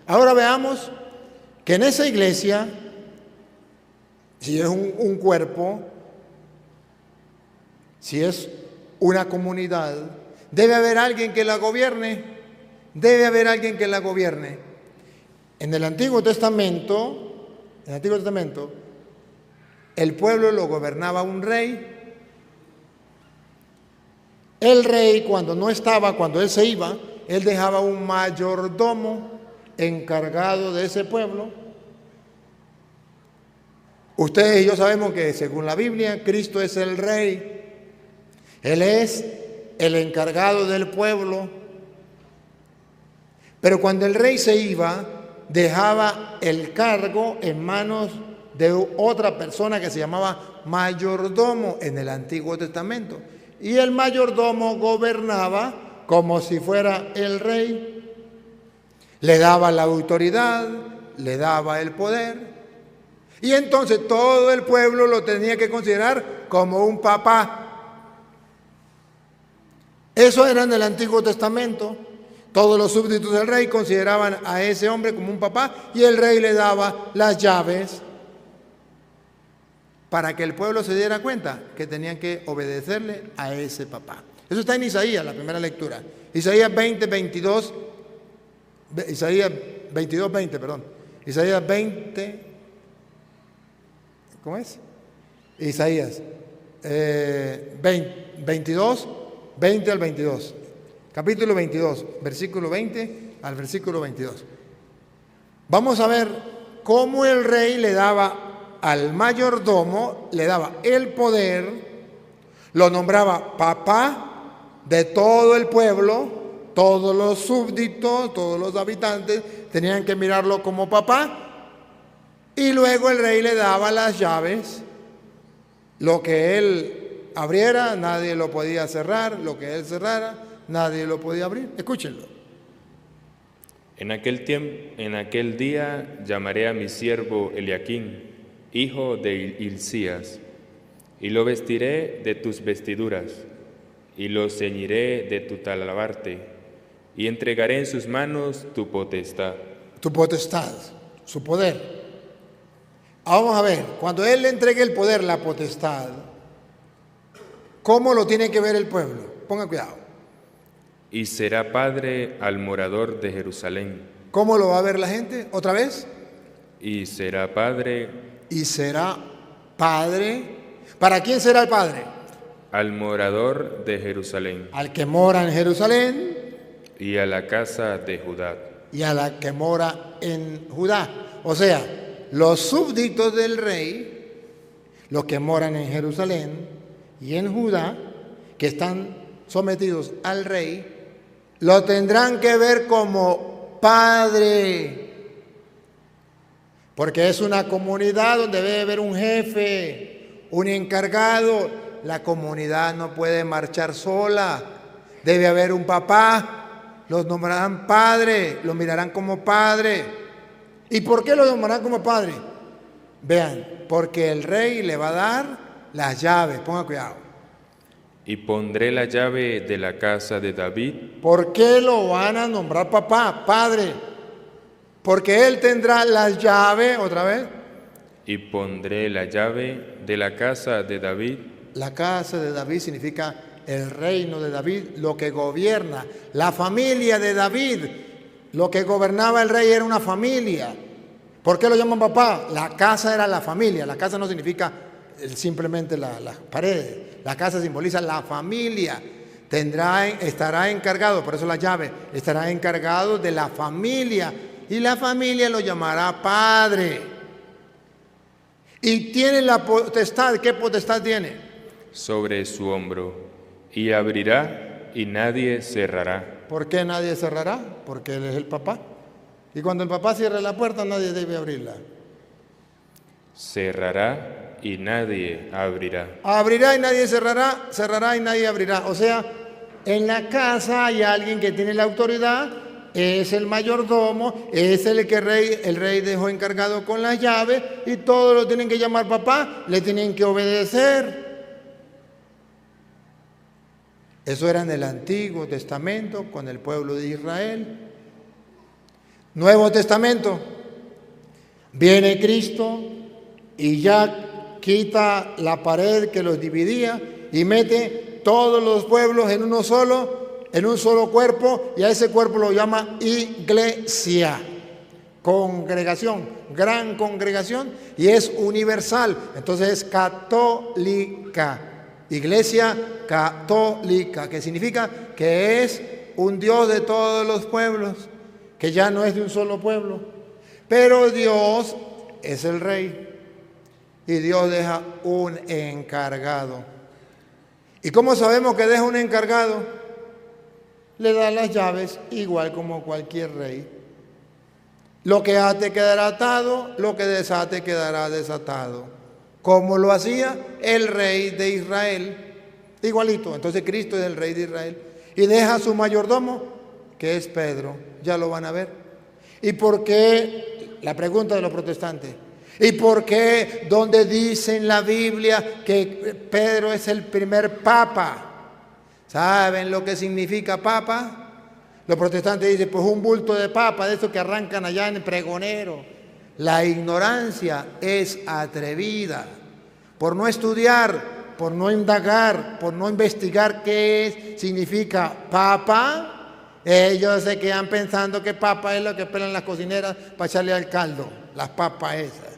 Ahora veamos que en esa iglesia, si es un cuerpo, si es una comunidad, debe haber alguien que la gobierne. Debe haber alguien que la gobierne. En el Antiguo Testamento, el pueblo lo gobernaba un rey. El rey, cuando él se iba, él dejaba un mayordomo encargado de ese pueblo. Ustedes y yo sabemos que según la Biblia, Cristo es el rey. Él es el encargado del pueblo. Pero cuando el rey se iba, dejaba el cargo en manos de otra persona que se llamaba mayordomo en el Antiguo Testamento. Y el mayordomo gobernaba como si fuera el rey. Le daba la autoridad, le daba el poder. Y entonces todo el pueblo lo tenía que considerar como un papá. Eso era en el Antiguo Testamento. Todos los súbditos del rey consideraban a ese hombre como un papá y el rey le daba las llaves para que el pueblo se diera cuenta que tenían que obedecerle a ese papá. Eso está en Isaías, la primera lectura. Isaías 20, 22, Isaías 22, 20, perdón. Isaías 20, ¿cómo es? Isaías 22, 20 al 22. Capítulo 22, versículo 20 al versículo 22. Vamos a ver cómo el rey le daba al mayordomo, le daba el poder, lo nombraba papá de todo el pueblo, todos los súbditos, todos los habitantes tenían que mirarlo como papá, y luego el rey le daba las llaves. Lo que él abriera, nadie lo podía cerrar, lo que él cerrara, nadie lo podía abrir. Escúchenlo. En aquel día llamaré a mi siervo Eliaquín, hijo de Hilcías, y lo vestiré de tus vestiduras, y lo ceñiré de tu talabarte, y entregaré en sus manos tu potestad. Tu potestad, su poder. Vamos a ver, cuando él le entregue el poder, la potestad, ¿cómo lo tiene que ver el pueblo? Ponga cuidado. Y será padre al morador de Jerusalén. ¿Cómo lo va a ver la gente? ¿Otra vez? Y será padre. Y será padre. ¿Para quién será el padre? Al morador de Jerusalén. Al que mora en Jerusalén. Y a la casa de Judá. Y a la que mora en Judá. O sea, los súbditos del rey, los que moran en Jerusalén y en Judá, que están sometidos al rey, lo tendrán que ver como padre, porque es una comunidad donde debe haber un jefe, un encargado. La comunidad no puede marchar sola, debe haber un papá, los nombrarán padre, lo mirarán como padre. ¿Y por qué lo nombrarán como padre? Vean, porque el rey le va a dar las llaves, ponga cuidado. Y pondré la llave de la casa de David. ¿Por qué lo van a nombrar papá, padre? Porque él tendrá las llaves, otra vez. Y pondré la llave de la casa de David. La casa de David significa el reino de David, lo que gobierna, la familia de David. Lo que gobernaba el rey era una familia. ¿Por qué lo llaman papá? La casa era la familia. La casa no significa simplemente las paredes. La casa simboliza la familia. Estará encargado, por eso la llave, estará encargado de la familia. Y la familia lo llamará padre. Y tiene la potestad. ¿Qué potestad tiene? Sobre su hombro. Y abrirá y nadie cerrará. ¿Por qué nadie cerrará? Porque él es el papá. Y cuando el papá cierre la puerta, nadie debe abrirla. Cerrará y nadie abrirá. Abrirá y nadie cerrará, cerrará y nadie abrirá. O sea, en la casa hay alguien que tiene la autoridad, es el mayordomo, es el que el rey dejó encargado con las llaves y todos lo tienen que llamar papá, le tienen que obedecer. Eso era en el Antiguo Testamento con el pueblo de Israel. Nuevo Testamento. Viene Cristo y ya quita la pared que los dividía y mete todos los pueblos en un solo cuerpo, y a ese cuerpo lo llama iglesia, congregación, gran congregación, y es universal, entonces es católica, iglesia católica, que significa que es un Dios de todos los pueblos, que ya no es de un solo pueblo, pero Dios es el rey y Dios deja un encargado. ¿Y cómo sabemos que deja un encargado? Le da las llaves igual como cualquier rey. Lo que ate quedará atado, lo que desate quedará desatado. Como lo hacía el rey de Israel, igualito. Entonces Cristo es el rey de Israel y deja a su mayordomo, que es Pedro. Ya lo van a ver. ¿Y por qué? La pregunta de los protestantes. ¿Y por qué donde dice en la Biblia que Pedro es el primer papa? ¿Saben lo que significa papa? Los protestantes dicen, pues un bulto de papa, de esos que arrancan allá en el pregonero. La ignorancia es atrevida. Por no estudiar, por no indagar, por no investigar qué significa papa, ellos se quedan pensando que papa es lo que pelan las cocineras para echarle al caldo, las papas esas.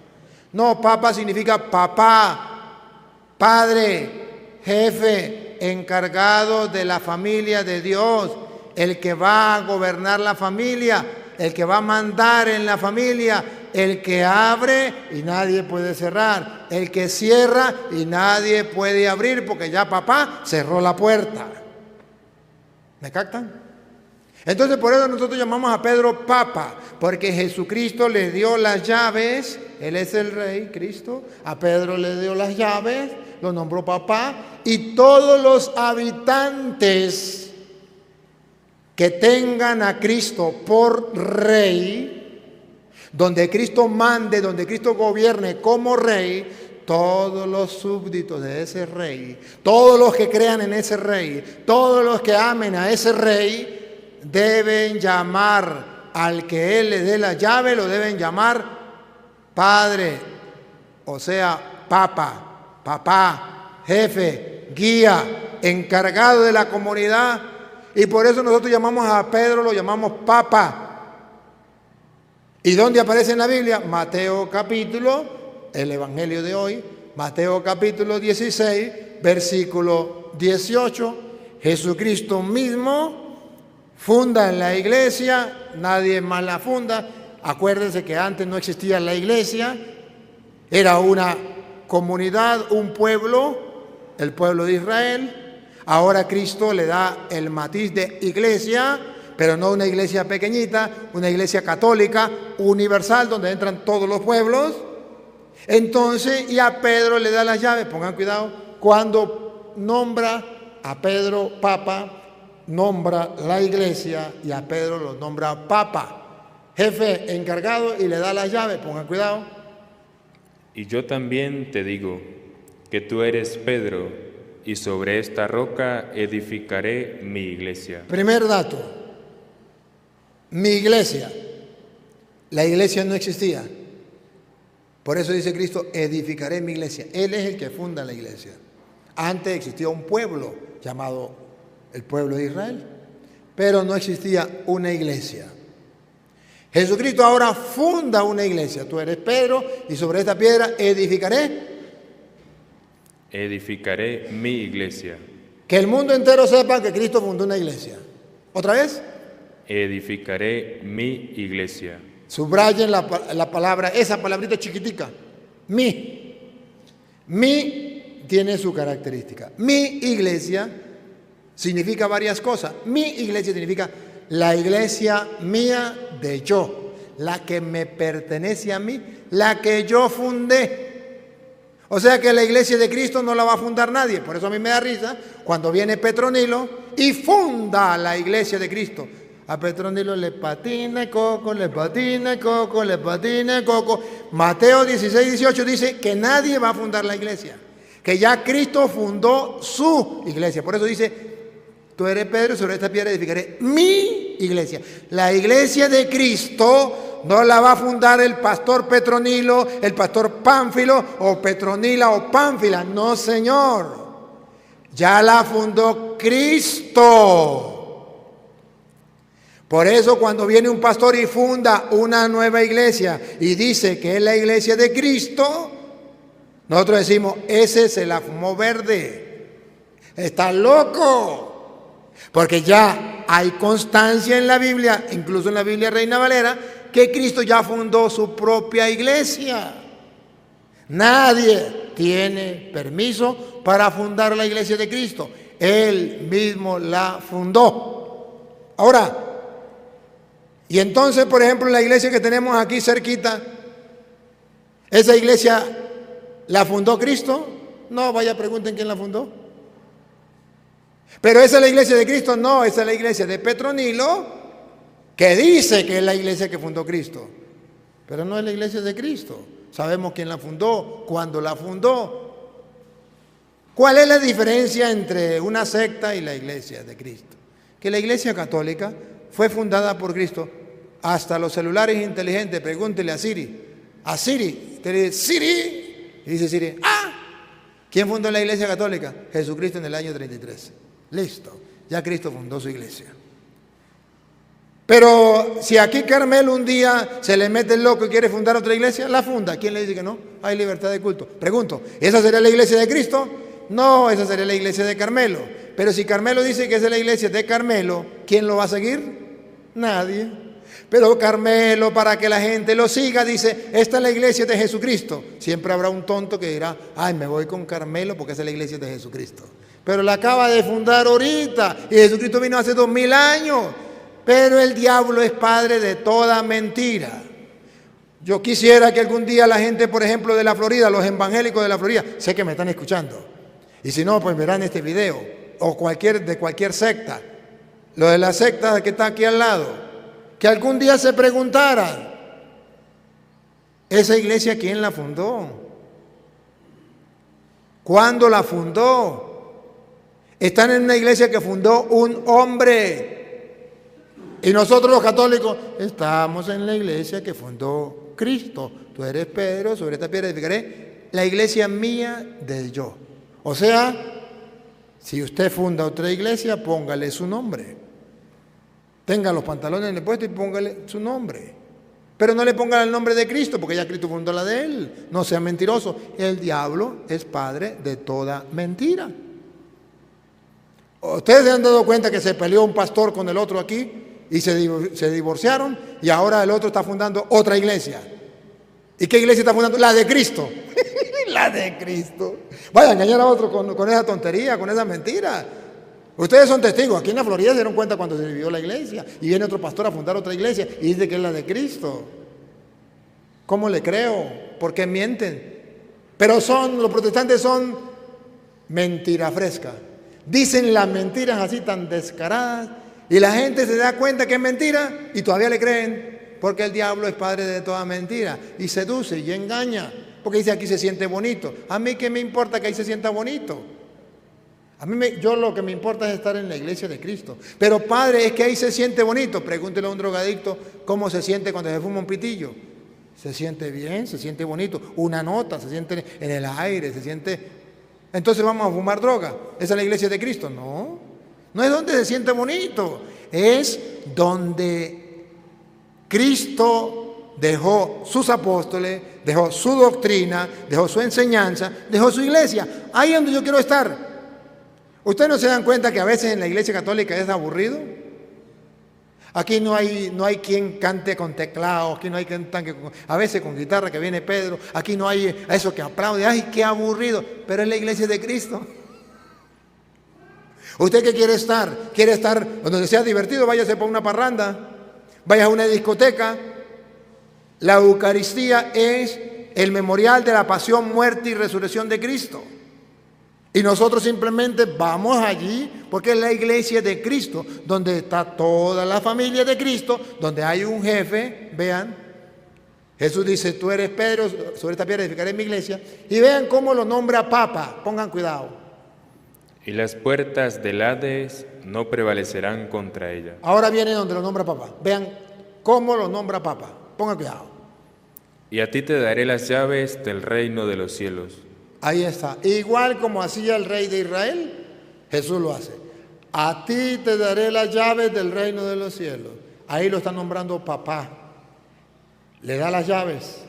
No, papa significa papá, padre, jefe, encargado de la familia de Dios, el que va a gobernar la familia, el que va a mandar en la familia, el que abre y nadie puede cerrar, el que cierra y nadie puede abrir porque ya papá cerró la puerta. ¿Me captan? Entonces por eso nosotros llamamos a Pedro Papa, porque Jesucristo le dio las llaves, Él es el Rey, Cristo, a Pedro le dio las llaves, lo nombró Papá, y todos los habitantes que tengan a Cristo por Rey, donde Cristo mande, donde Cristo gobierne como Rey, todos los súbditos de ese Rey, todos los que crean en ese Rey, todos los que amen a ese Rey, deben llamar al que Él le dé la llave, lo deben llamar Padre, o sea, Papa, Papá, Jefe, Guía, encargado de la comunidad. Y por eso nosotros llamamos a Pedro, lo llamamos Papa. ¿Y dónde aparece en la Biblia? Mateo capítulo, el Evangelio de hoy, Mateo capítulo 16, versículo 18, Jesucristo mismo funda en la iglesia, nadie más la funda. Acuérdense que antes no existía la iglesia, era una comunidad, un pueblo, el pueblo de Israel. Ahora Cristo le da el matiz de iglesia, pero no una iglesia pequeñita, una iglesia católica, universal, donde entran todos los pueblos. Entonces, y a Pedro le da las llaves, pongan cuidado, cuando nombra a Pedro Papa, nombra la iglesia y a Pedro lo nombra Papa, jefe encargado, y le da las llaves, pongan cuidado. Y yo también te digo que tú eres Pedro, y sobre esta roca edificaré mi iglesia. Primer dato, mi iglesia. La iglesia no existía. Por eso dice Cristo, edificaré mi iglesia. Él es el que funda la iglesia. Antes existía un pueblo llamado el pueblo de Israel, pero no existía una iglesia. Jesucristo ahora funda una iglesia. Tú eres Pedro y sobre esta piedra edificaré mi iglesia. Que el mundo entero sepa que Cristo fundó una iglesia. ¿Otra vez? Edificaré mi iglesia. Subrayen la palabra, esa palabrita chiquitica. Mi. Mi tiene su característica. Mi iglesia significa varias cosas. Mi iglesia significa la iglesia mía de yo, la que me pertenece a mí, la que yo fundé. O sea que la iglesia de Cristo no la va a fundar nadie. Por eso a mí me da risa cuando viene Petronilo y funda la iglesia de Cristo. A Petronilo le patina el coco, le patina el coco, le patina el coco. Mateo 16, 18 dice que nadie va a fundar la iglesia, que ya Cristo fundó su iglesia. Por eso dice, tú eres Pedro, sobre esta piedra edificaré mi iglesia. La iglesia de Cristo no la va a fundar el pastor Petronilo, el pastor Pánfilo o Petronila o Pánfila. No, señor. Ya la fundó Cristo. Por eso cuando viene un pastor y funda una nueva iglesia y dice que es la iglesia de Cristo, nosotros decimos, ese se la fumó verde. Está loco. Porque ya hay constancia en la Biblia, incluso en la Biblia Reina Valera, que Cristo ya fundó su propia iglesia. Nadie tiene permiso para fundar la iglesia de Cristo. Él mismo la fundó. Ahora, y entonces, por ejemplo, la iglesia que tenemos aquí cerquita, ¿esa iglesia la fundó Cristo? No, vaya, pregunten quién la fundó. Pero esa es la iglesia de Cristo, no, esa es la iglesia de Petronilo, que dice que es la iglesia que fundó Cristo. Pero no es la iglesia de Cristo. Sabemos quién la fundó, cuándo la fundó. ¿Cuál es la diferencia entre una secta y la iglesia de Cristo? Que la iglesia católica fue fundada por Cristo. Hasta los celulares inteligentes, pregúntele a Siri. A Siri, te dice Siri, y dice Siri, ¿quién fundó la iglesia católica? Jesucristo en el año 33. Listo, ya Cristo fundó su iglesia. Pero si aquí Carmelo un día se le mete el loco y quiere fundar otra iglesia, la funda. ¿Quién le dice que no? Hay libertad de culto. Pregunto, ¿esa sería la iglesia de Cristo? No, esa sería la iglesia de Carmelo. Pero si Carmelo dice que esa es la iglesia de Carmelo, ¿quién lo va a seguir? Nadie. Pero Carmelo, para que la gente lo siga, dice, esta es la iglesia de Jesucristo. Siempre habrá un tonto que dirá, me voy con Carmelo porque esa es la iglesia de Jesucristo. Pero la acaba de fundar ahorita y Jesucristo vino hace 2000 años. Pero el diablo es padre de toda mentira. Yo quisiera que algún día la gente, por ejemplo, de la Florida, los evangélicos de la Florida, sé que me están escuchando. Y si no, pues verán este video. O de cualquier secta. Lo de la secta que está aquí al lado. Que algún día se preguntaran, ¿esa iglesia quién la fundó? ¿Cuándo la fundó? Están en una iglesia que fundó un hombre. Y nosotros los católicos estamos en la iglesia que fundó Cristo. Tú eres Pedro, sobre esta piedra edificaré la iglesia mía del yo. O sea, si usted funda otra iglesia, póngale su nombre. Tenga los pantalones en el puesto y póngale su nombre. Pero no le ponga el nombre de Cristo, porque ya Cristo fundó la de él. No sea mentiroso. El diablo es padre de toda mentira. Ustedes se han dado cuenta que se peleó un pastor con el otro aquí y se divorciaron y ahora el otro está fundando otra iglesia. ¿Y qué iglesia está fundando? La de Cristo. La de Cristo. Vaya a engañar a otro con esa tontería, con esa mentira. Ustedes son testigos. Aquí en la Florida se dieron cuenta cuando se dividió la iglesia y viene otro pastor a fundar otra iglesia y dice que es la de Cristo. ¿Cómo le creo? ¿Por qué mienten? Pero los protestantes son mentira fresca. Dicen las mentiras así tan descaradas y la gente se da cuenta que es mentira y todavía le creen, porque el diablo es padre de toda mentira y seduce y engaña, porque dice aquí se siente bonito. A mí qué me importa que ahí se sienta bonito. Yo lo que me importa es estar en la iglesia de Cristo. Pero padre, es que ahí se siente bonito. Pregúntele a un drogadicto cómo se siente cuando se fuma un pitillo. Se siente bien, se siente bonito. Una nota, se siente en el aire, se siente... Entonces vamos a fumar droga. ¿Esa es la iglesia de Cristo? No. No es donde se siente bonito. Es donde Cristo dejó sus apóstoles, dejó su doctrina, dejó su enseñanza, dejó su iglesia. Ahí es donde yo quiero estar. ¿Ustedes no se dan cuenta que a veces en la iglesia católica es aburrido? Aquí no hay quien cante con teclado, aquí no hay quien cante a veces con guitarra, que viene Pedro, aquí no hay eso que aplaude, ¡ay, qué aburrido! Pero es la iglesia de Cristo. ¿Usted qué quiere estar? ¿Quiere estar donde sea divertido? Váyase para una parranda, vaya a una discoteca. La Eucaristía es el memorial de la pasión, muerte y resurrección de Cristo. Y nosotros simplemente vamos allí porque es la iglesia de Cristo, donde está toda la familia de Cristo, donde hay un jefe. Vean, Jesús dice, tú eres Pedro, sobre esta piedra edificaré mi iglesia. Y vean cómo lo nombra Papa, pongan cuidado. y las puertas del Hades no prevalecerán contra ella. Ahora viene donde lo nombra papá. Vean cómo lo nombra papá. Pongan cuidado. Y a ti te daré las llaves del reino de los cielos. Ahí está. Igual como hacía el rey de Israel, Jesús lo hace. A ti te daré las llaves del reino de los cielos. Ahí lo está nombrando papá. Le da las llaves.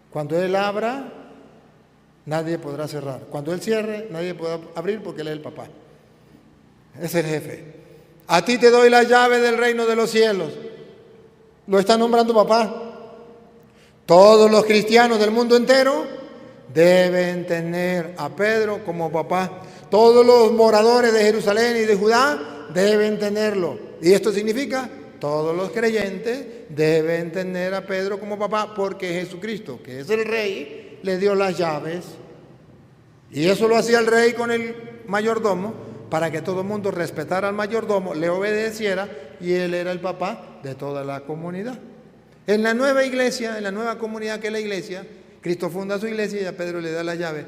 Cuando Él abra, nadie podrá cerrar. Cuando Él cierre, nadie podrá abrir porque Él es el papá. Es el jefe. A ti te doy las llaves del reino de los cielos. Lo está nombrando papá. Todos los cristianos del mundo entero deben tener a Pedro como papá. Todos los moradores de Jerusalén y de Judá deben tenerlo. Y esto significa, todos los creyentes deben tener a Pedro como papá, porque Jesucristo, que es el rey, le dio las llaves. Y eso lo hacía el rey con el mayordomo, para que todo el mundo respetara al mayordomo, le obedeciera, y él era el papá de toda la comunidad. En la nueva iglesia, en la nueva comunidad que es la iglesia, Cristo funda su iglesia y a Pedro le da la llave.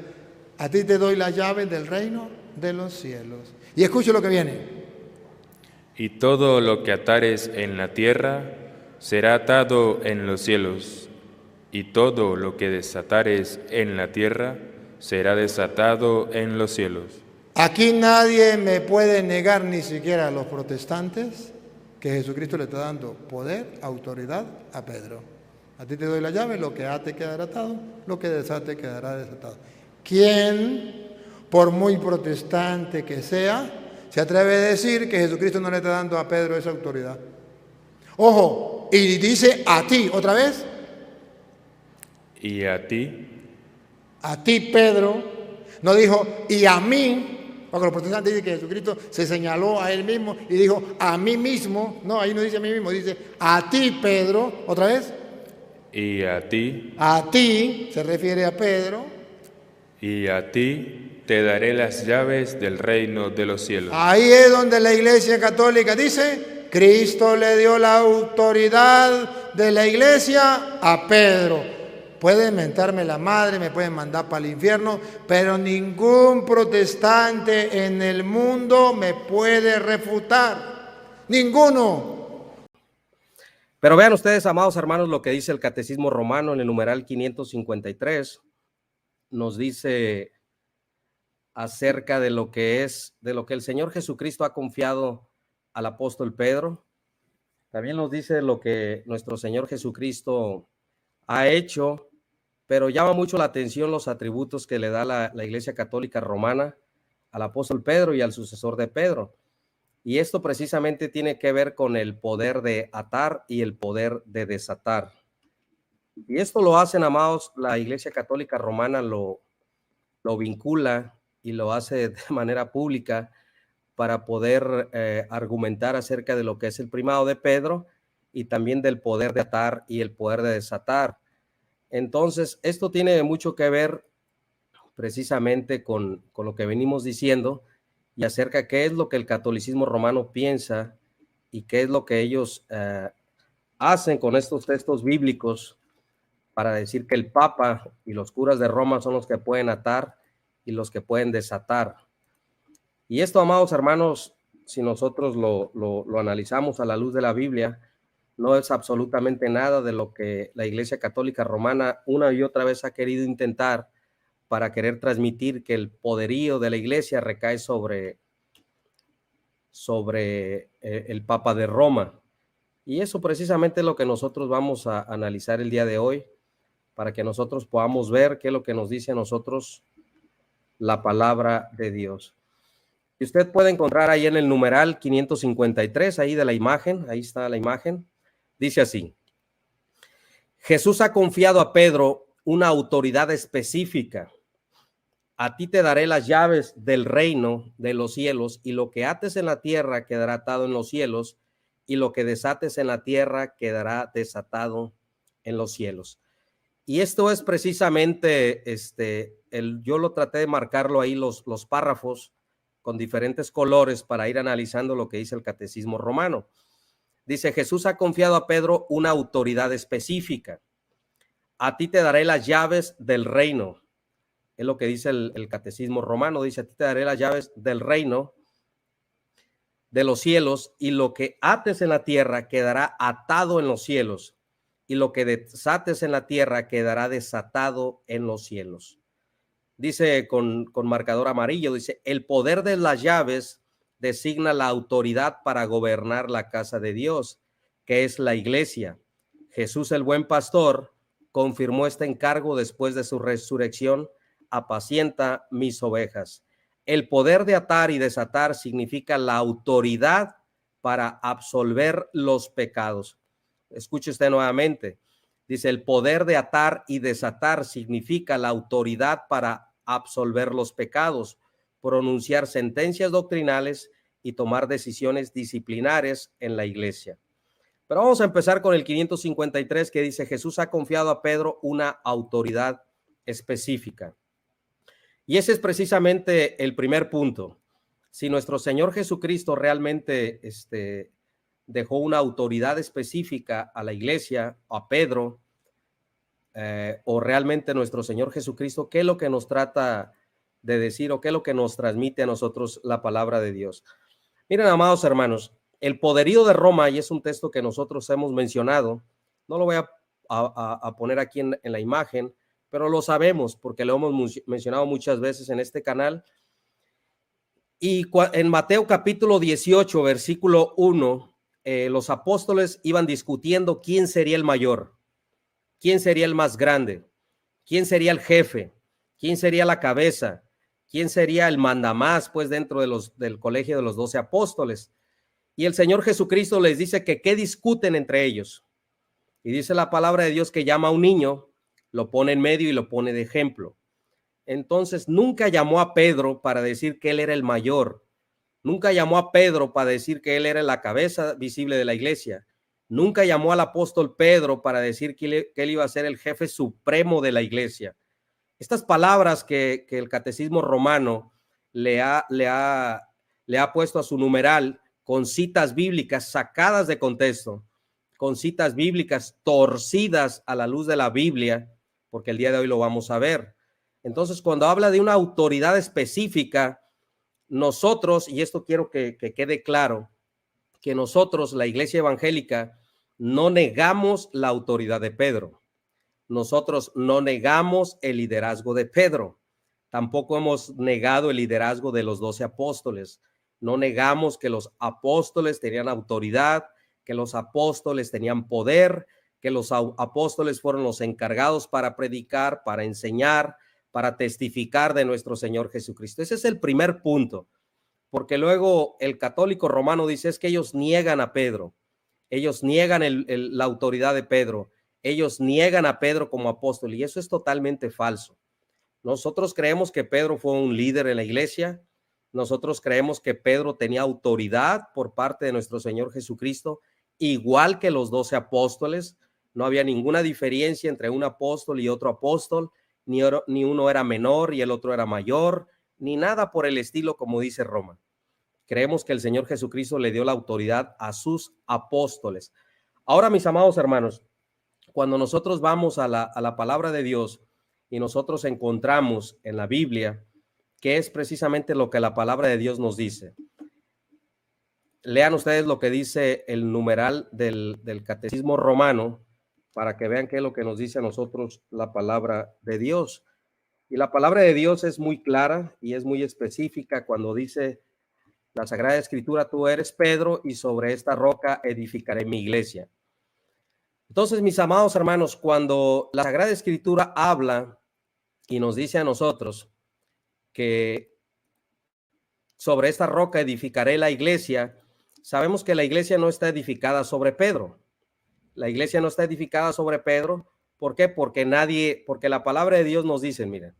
A ti te doy las llaves del reino de los cielos. Y escuche lo que viene. Y todo lo que atares en la tierra será atado en los cielos, y todo lo que desatares en la tierra será desatado en los cielos. Aquí nadie me puede negar, ni siquiera a los protestantes, que Jesucristo le está dando poder, autoridad a Pedro. A ti te doy la llave, lo que ate quedará atado, lo que desate quedará desatado. ¿Quién, por muy protestante que sea, se atreve a decir que Jesucristo no le está dando a Pedro esa autoridad? Ojo, y dice a ti, otra vez. Y a ti Pedro, no dijo y a mí. Porque los protestantes dicen que Jesucristo se señaló a él mismo y dijo a mí mismo. No, ahí no dice a mí mismo, dice a ti, Pedro. ¿Otra vez? Y a ti. A ti se refiere a Pedro. Y a ti te daré las llaves del reino de los cielos. Ahí es donde la Iglesia Católica dice, Cristo le dio la autoridad de la Iglesia a Pedro. Pueden mentarme la madre, me pueden mandar para el infierno, pero ningún protestante en el mundo me puede refutar. Ninguno. Pero vean ustedes, amados hermanos, lo que dice el Catecismo Romano en el numeral 553. Nos dice acerca de lo que el Señor Jesucristo ha confiado al apóstol Pedro. También nos dice lo que nuestro Señor Jesucristo ha hecho, pero llama mucho la atención los atributos que le da la Iglesia Católica Romana al apóstol Pedro y al sucesor de Pedro. Y esto precisamente tiene que ver con el poder de atar y el poder de desatar. Y esto lo hacen, amados, la Iglesia Católica Romana lo vincula y lo hace de manera pública para poder argumentar acerca de lo que es el primado de Pedro y también del poder de atar y el poder de desatar. Entonces, esto tiene mucho que ver precisamente con lo que venimos diciendo y acerca de qué es lo que el catolicismo romano piensa y qué es lo que ellos hacen con estos textos bíblicos para decir que el Papa y los curas de Roma son los que pueden atar y los que pueden desatar. Y esto, amados hermanos, si nosotros lo analizamos a la luz de la Biblia, no es absolutamente nada de lo que la Iglesia Católica Romana una y otra vez ha querido intentar para querer transmitir que el poderío de la Iglesia recae sobre el Papa de Roma. Y eso precisamente es lo que nosotros vamos a analizar el día de hoy, para que nosotros podamos ver qué es lo que nos dice a nosotros la palabra de Dios. Y usted puede encontrar ahí en el numeral 553, ahí de la imagen, ahí está la imagen. Dice así: Jesús ha confiado a Pedro una autoridad específica. A ti te daré las llaves del reino de los cielos, y lo que ates en la tierra quedará atado en los cielos, y lo que desates en la tierra quedará desatado en los cielos. Y esto es precisamente, yo lo traté de marcarlo ahí, los párrafos con diferentes colores para ir analizando lo que dice el Catecismo Romano. Dice: Jesús ha confiado a Pedro una autoridad específica. A ti te daré las llaves del reino. Es lo que dice el catecismo romano. Dice: a ti te daré las llaves del reino de los cielos, y lo que ates en la tierra quedará atado en los cielos, y lo que desates en la tierra quedará desatado en los cielos. Dice con marcador amarillo, dice: el poder de las llaves designa la autoridad para gobernar la casa de Dios, que es la iglesia. Jesús, el buen pastor, confirmó este encargo después de su resurrección: apacienta mis ovejas. El poder de atar y desatar significa la autoridad para absolver los pecados. Escuche usted nuevamente. Dice: el poder de atar y desatar significa la autoridad para absolver los pecados, pronunciar sentencias doctrinales y tomar decisiones disciplinares en la iglesia. Pero vamos a empezar con el 553, que dice: Jesús ha confiado a Pedro una autoridad específica. Y ese es precisamente el primer punto. Si nuestro Señor Jesucristo realmente dejó una autoridad específica a la iglesia, a Pedro, o realmente nuestro Señor Jesucristo, ¿qué es lo que nos trata de decir, o qué es lo que nos transmite a nosotros la palabra de Dios? Miren, amados hermanos, el poderío de Roma, y es un texto que nosotros hemos mencionado, no lo voy a poner aquí en la imagen, pero lo sabemos porque lo hemos mencionado muchas veces en este canal. Y en Mateo capítulo 18, versículo 1, los apóstoles iban discutiendo quién sería el mayor, quién sería el más grande, quién sería el jefe, quién sería la cabeza, quién sería el mandamás, pues, dentro del colegio de los 12 apóstoles. Y el Señor Jesucristo les dice que qué discuten entre ellos. Y dice la palabra de Dios que llama a un niño, lo pone en medio y lo pone de ejemplo. Entonces nunca llamó a Pedro para decir que él era el mayor. Nunca llamó a Pedro para decir que él era la cabeza visible de la iglesia. Nunca llamó al apóstol Pedro para decir que él iba a ser el jefe supremo de la iglesia. Estas palabras que el catecismo romano le ha puesto a su numeral con citas bíblicas sacadas de contexto, con citas bíblicas torcidas a la luz de la Biblia, porque el día de hoy lo vamos a ver. Entonces, cuando habla de una autoridad específica, nosotros, y esto quiero que quede claro, que nosotros, la iglesia evangélica, no negamos la autoridad de Pedro. Nosotros no negamos el liderazgo de Pedro. Tampoco hemos negado el liderazgo de los 12 apóstoles. No negamos que los apóstoles tenían autoridad, que los apóstoles tenían poder, que los apóstoles fueron los encargados para predicar, para enseñar, para testificar de nuestro Señor Jesucristo. Ese es el primer punto, porque luego el católico romano dice: es que ellos niegan a Pedro, ellos niegan la autoridad de Pedro, ellos niegan a Pedro como apóstol, y eso es totalmente falso. Nosotros creemos que Pedro fue un líder en la iglesia. Nosotros creemos que Pedro tenía autoridad por parte de nuestro Señor Jesucristo, igual que los 12 apóstoles. No había ninguna diferencia entre un apóstol y otro apóstol, ni uno era menor y el otro era mayor, ni nada por el estilo, como dice Roma. Creemos que el Señor Jesucristo le dio la autoridad a sus apóstoles. Ahora, mis amados hermanos, cuando nosotros vamos a la palabra de Dios y nosotros encontramos en la Biblia qué es precisamente lo que la palabra de Dios nos dice. Lean ustedes lo que dice el numeral del catecismo romano para que vean qué es lo que nos dice a nosotros la palabra de Dios. Y la palabra de Dios es muy clara y es muy específica cuando dice la Sagrada Escritura: tú eres Pedro y sobre esta roca edificaré mi iglesia. Entonces, mis amados hermanos, cuando la Sagrada Escritura habla y nos dice a nosotros que sobre esta roca edificaré la iglesia, sabemos que la iglesia no está edificada sobre Pedro. La iglesia no está edificada sobre Pedro. ¿Por qué? Porque la palabra de Dios nos dice, miren,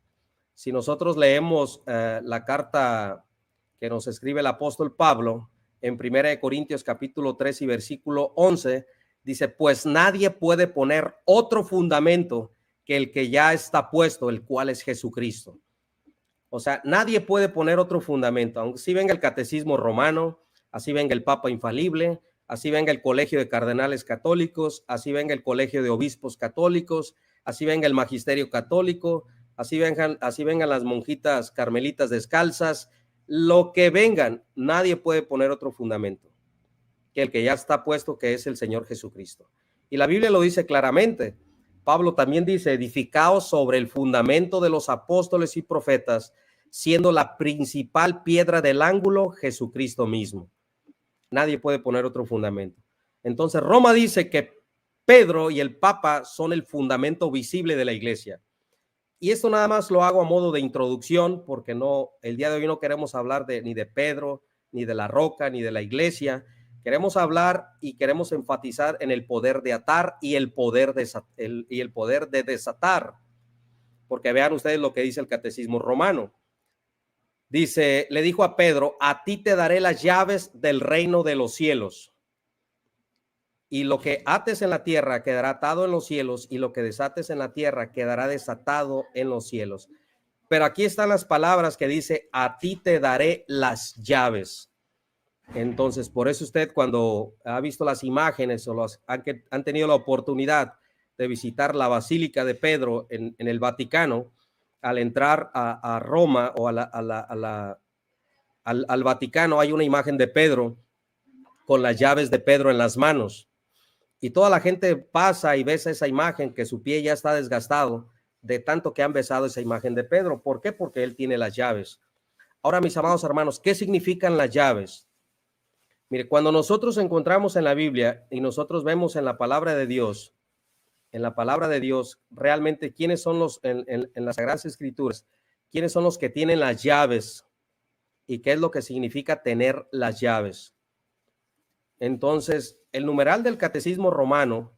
si nosotros leemos la carta que nos escribe el apóstol Pablo en 1 Corintios capítulo 3 y versículo 11, dice: pues nadie puede poner otro fundamento que el que ya está puesto, el cual es Jesucristo. O sea, nadie puede poner otro fundamento, aunque si venga el catecismo romano, así venga el Papa infalible, así venga el colegio de cardenales católicos, así venga el colegio de obispos católicos, así venga el magisterio católico. así vengan las monjitas carmelitas descalzas, lo que vengan, nadie puede poner otro fundamento que el que ya está puesto, que es el Señor Jesucristo. Y la Biblia lo dice claramente. Pablo también dice, edificaos sobre el fundamento de los apóstoles y profetas, siendo la principal piedra del ángulo Jesucristo mismo. Nadie puede poner otro fundamento. Entonces Roma dice que Pedro y el Papa son el fundamento visible de la iglesia. Y esto nada más lo hago a modo de introducción, porque el día de hoy no queremos hablar ni de Pedro, ni de la roca, ni de la iglesia. Queremos hablar y queremos enfatizar en el poder de atar y el poder de desatar. Porque vean ustedes lo que dice el Catecismo Romano. Dice, le dijo a Pedro, a ti te daré las llaves del reino de los cielos. Y lo que ates en la tierra quedará atado en los cielos, y lo que desates en la tierra quedará desatado en los cielos. Pero aquí están las palabras que dice, a ti te daré las llaves. Entonces, por eso usted cuando ha visto las imágenes o han tenido la oportunidad de visitar la Basílica de Pedro en el Vaticano, al entrar a Roma o al Vaticano hay una imagen de Pedro con las llaves de Pedro en las manos. Y toda la gente pasa y besa esa imagen, que su pie ya está desgastado de tanto que han besado esa imagen de Pedro. ¿Por qué? Porque él tiene las llaves. Ahora, mis amados hermanos, ¿qué significan las llaves? Mire, cuando nosotros encontramos en la Biblia y nosotros vemos en la palabra de Dios, realmente quiénes son en las Sagradas Escrituras, quiénes son los que tienen las llaves y qué es lo que significa tener las llaves. Entonces, el numeral del Catecismo Romano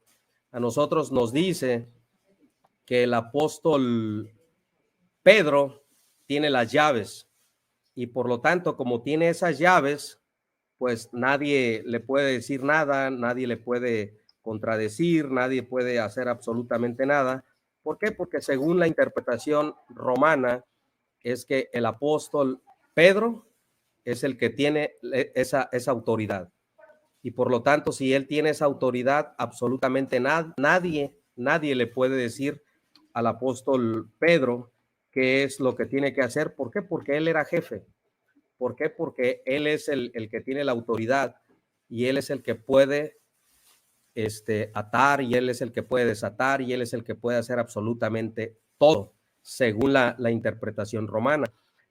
a nosotros nos dice que el apóstol Pedro tiene las llaves y por lo tanto, como tiene esas llaves, pues nadie le puede decir nada, nadie le puede contradecir, nadie puede hacer absolutamente nada. ¿Por qué? Porque según la interpretación romana es que el apóstol Pedro es el que tiene esa autoridad. Y por lo tanto, si él tiene esa autoridad, absolutamente nadie le puede decir al apóstol Pedro qué es lo que tiene que hacer. ¿Por qué? Porque él era jefe. ¿Por qué? Porque él es el que tiene la autoridad y él es el que puede atar y él es el que puede desatar y él es el que puede hacer absolutamente todo, según la interpretación romana.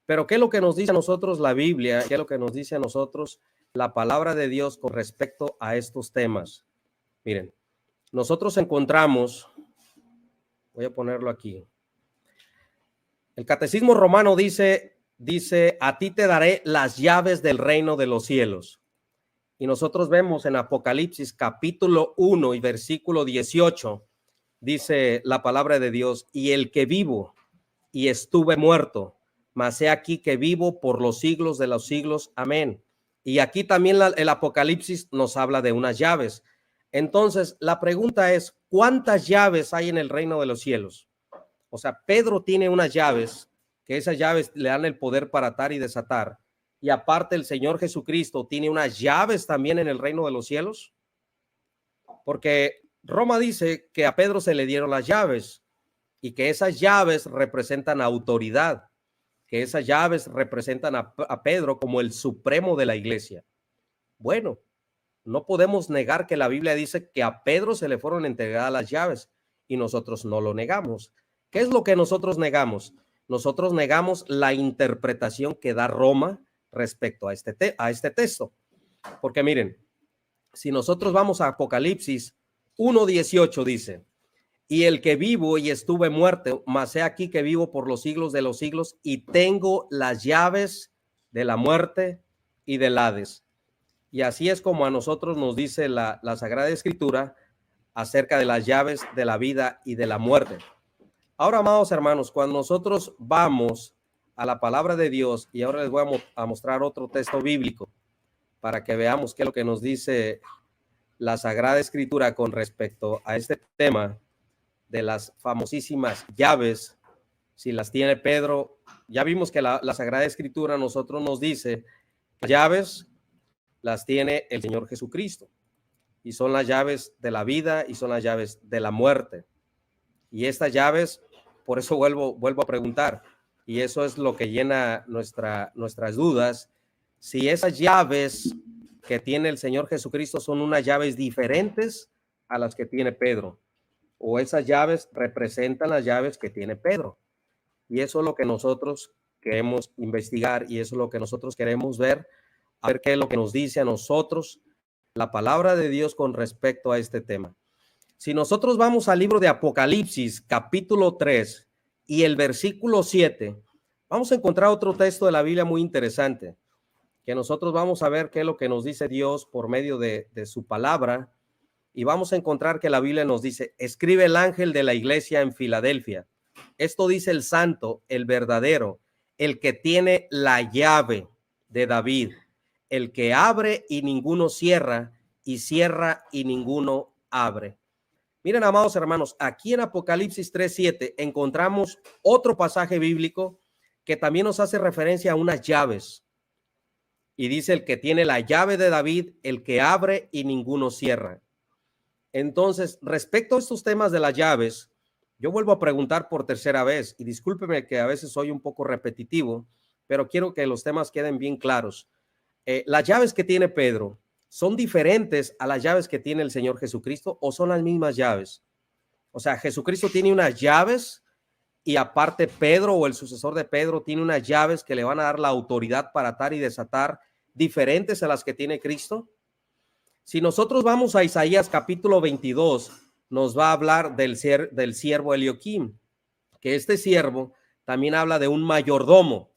Pero ¿qué es lo que nos dice a nosotros la Biblia? ¿Qué es lo que nos dice a nosotros la palabra de Dios con respecto a estos temas? Miren, nosotros encontramos, voy a ponerlo aquí, el Catecismo Romano dice, a ti te daré las llaves del reino de los cielos. Y nosotros vemos en Apocalipsis capítulo 1 y versículo 18, dice la palabra de Dios, y el que vivo y estuve muerto, mas he aquí que vivo por los siglos de los siglos. Amén. Y aquí también el Apocalipsis nos habla de unas llaves. Entonces, la pregunta es, ¿cuántas llaves hay en el reino de los cielos? O sea, Pedro tiene unas llaves, que esas llaves le dan el poder para atar y desatar. Y aparte el Señor Jesucristo tiene unas llaves también en el reino de los cielos. Porque Roma dice que a Pedro se le dieron las llaves y que esas llaves representan autoridad, que esas llaves representan a Pedro como el supremo de la iglesia. Bueno, no podemos negar que la Biblia dice que a Pedro se le fueron entregadas las llaves y nosotros no lo negamos. ¿Qué es lo que nosotros negamos? Nosotros negamos la interpretación que da Roma respecto a este texto. Porque miren, si nosotros vamos a Apocalipsis 1:18 dice, y el que vivo y estuve muerto, mas he aquí que vivo por los siglos de los siglos y tengo las llaves de la muerte y del Hades. Y así es como a nosotros nos dice la Sagrada Escritura acerca de las llaves de la vida y de la muerte. Ahora, amados hermanos, cuando nosotros vamos a la palabra de Dios, y ahora les voy a mostrar otro texto bíblico para que veamos qué es lo que nos dice la Sagrada Escritura con respecto a este tema de las famosísimas llaves, si las tiene Pedro. Ya vimos que la Sagrada Escritura a nosotros nos dice, las llaves las tiene el Señor Jesucristo, y son las llaves de la vida y son las llaves de la muerte. Y estas llaves por eso vuelvo a preguntar, y eso es lo que llena nuestras dudas, si esas llaves que tiene el Señor Jesucristo son unas llaves diferentes a las que tiene Pedro, o esas llaves representan las llaves que tiene Pedro. Y eso es lo que nosotros queremos investigar, y eso es lo que nosotros queremos ver, a ver qué es lo que nos dice a nosotros la palabra de Dios con respecto a este tema. Si nosotros vamos al libro de Apocalipsis, capítulo 3 y el versículo 7, vamos a encontrar otro texto de la Biblia muy interesante, que nosotros vamos a ver qué es lo que nos dice Dios por medio de su palabra, y vamos a encontrar que la Biblia nos dice: escribe el ángel de la iglesia en Filadelfia. Esto dice el santo, el verdadero, el que tiene la llave de David, el que abre y ninguno cierra, y cierra y ninguno abre. Miren, amados hermanos, aquí en Apocalipsis 3:7 encontramos otro pasaje bíblico que también nos hace referencia a unas llaves. Y dice: el que tiene la llave de David, el que abre y ninguno cierra. Entonces, respecto a estos temas de las llaves, yo vuelvo a preguntar por tercera vez, y discúlpeme que a veces soy un poco repetitivo, pero quiero que los temas queden bien claros. Las llaves que tiene Pedro, ¿son diferentes a las llaves que tiene el Señor Jesucristo o son las mismas llaves? O sea, Jesucristo tiene unas llaves y aparte Pedro, o el sucesor de Pedro, tiene unas llaves que le van a dar la autoridad para atar y desatar, diferentes a las que tiene Cristo. Si nosotros vamos a Isaías capítulo 22, nos va a hablar del siervo Elioquim, que este siervo también habla de un mayordomo,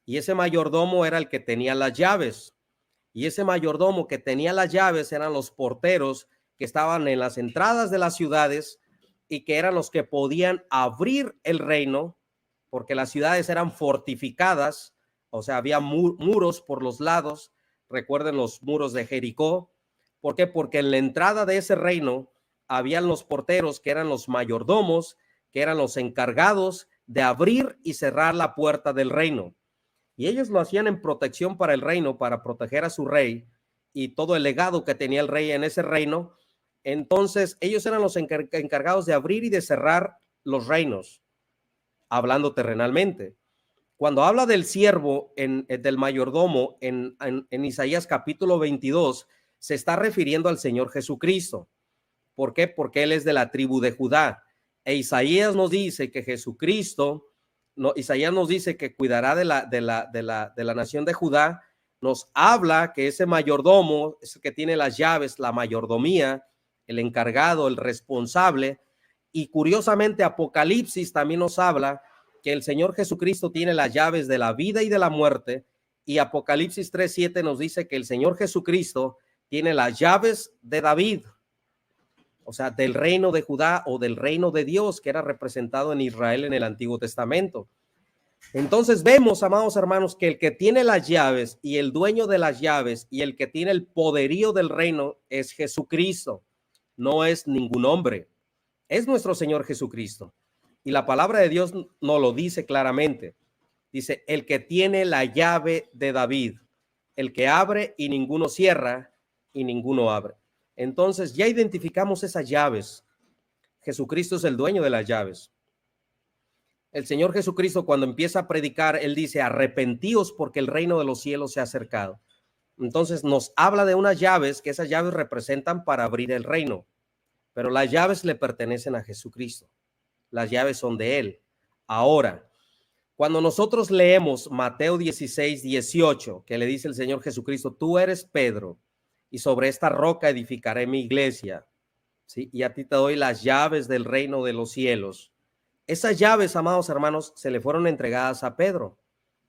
y ese mayordomo era el que tenía las llaves, y ese mayordomo que tenía las llaves eran los porteros que estaban en las entradas de las ciudades y que eran los que podían abrir el reino, porque las ciudades eran fortificadas, o sea, había muros por los lados. Recuerden los muros de Jericó. ¿Por qué? Porque en la entrada de ese reino habían los porteros, que eran los mayordomos, que eran los encargados de abrir y cerrar la puerta del reino. Y ellos lo hacían en protección para el reino, para proteger a su rey y todo el legado que tenía el rey en ese reino. Entonces, ellos eran los encargados de abrir y de cerrar los reinos, hablando terrenalmente. Cuando habla del siervo, del mayordomo, en Isaías capítulo 22, se está refiriendo al Señor Jesucristo. ¿Por qué? Porque Él es de la tribu de Judá. E Isaías nos dice que Jesucristo, Isaías nos dice que cuidará de la nación de Judá. Nos habla que ese mayordomo es el que tiene las llaves, la mayordomía, el encargado, el responsable. Y curiosamente Apocalipsis también nos habla que el Señor Jesucristo tiene las llaves de la vida y de la muerte, y Apocalipsis 3:7 nos dice que el Señor Jesucristo tiene las llaves de David, o sea, del reino de Judá o del reino de Dios que era representado en Israel en el Antiguo Testamento. Entonces vemos, amados hermanos, que el que tiene las llaves y el dueño de las llaves y el que tiene el poderío del reino es Jesucristo, no es ningún hombre, es nuestro Señor Jesucristo. Y la palabra de Dios nos lo dice claramente. Dice: el que tiene la llave de David, el que abre y ninguno cierra y ninguno abre. Entonces ya identificamos esas llaves. Jesucristo es el dueño de las llaves. El Señor Jesucristo, cuando empieza a predicar, Él dice: arrepentíos porque el reino de los cielos se ha acercado. Entonces nos habla de unas llaves, que esas llaves representan para abrir el reino, pero las llaves le pertenecen a Jesucristo. Las llaves son de Él. Ahora, cuando nosotros leemos Mateo 16:18, que le dice el Señor Jesucristo: tú eres Pedro, y sobre esta roca edificaré mi iglesia, ¿sí? Y a ti te doy las llaves del reino de los cielos. Esas llaves, amados hermanos, se le fueron entregadas a Pedro.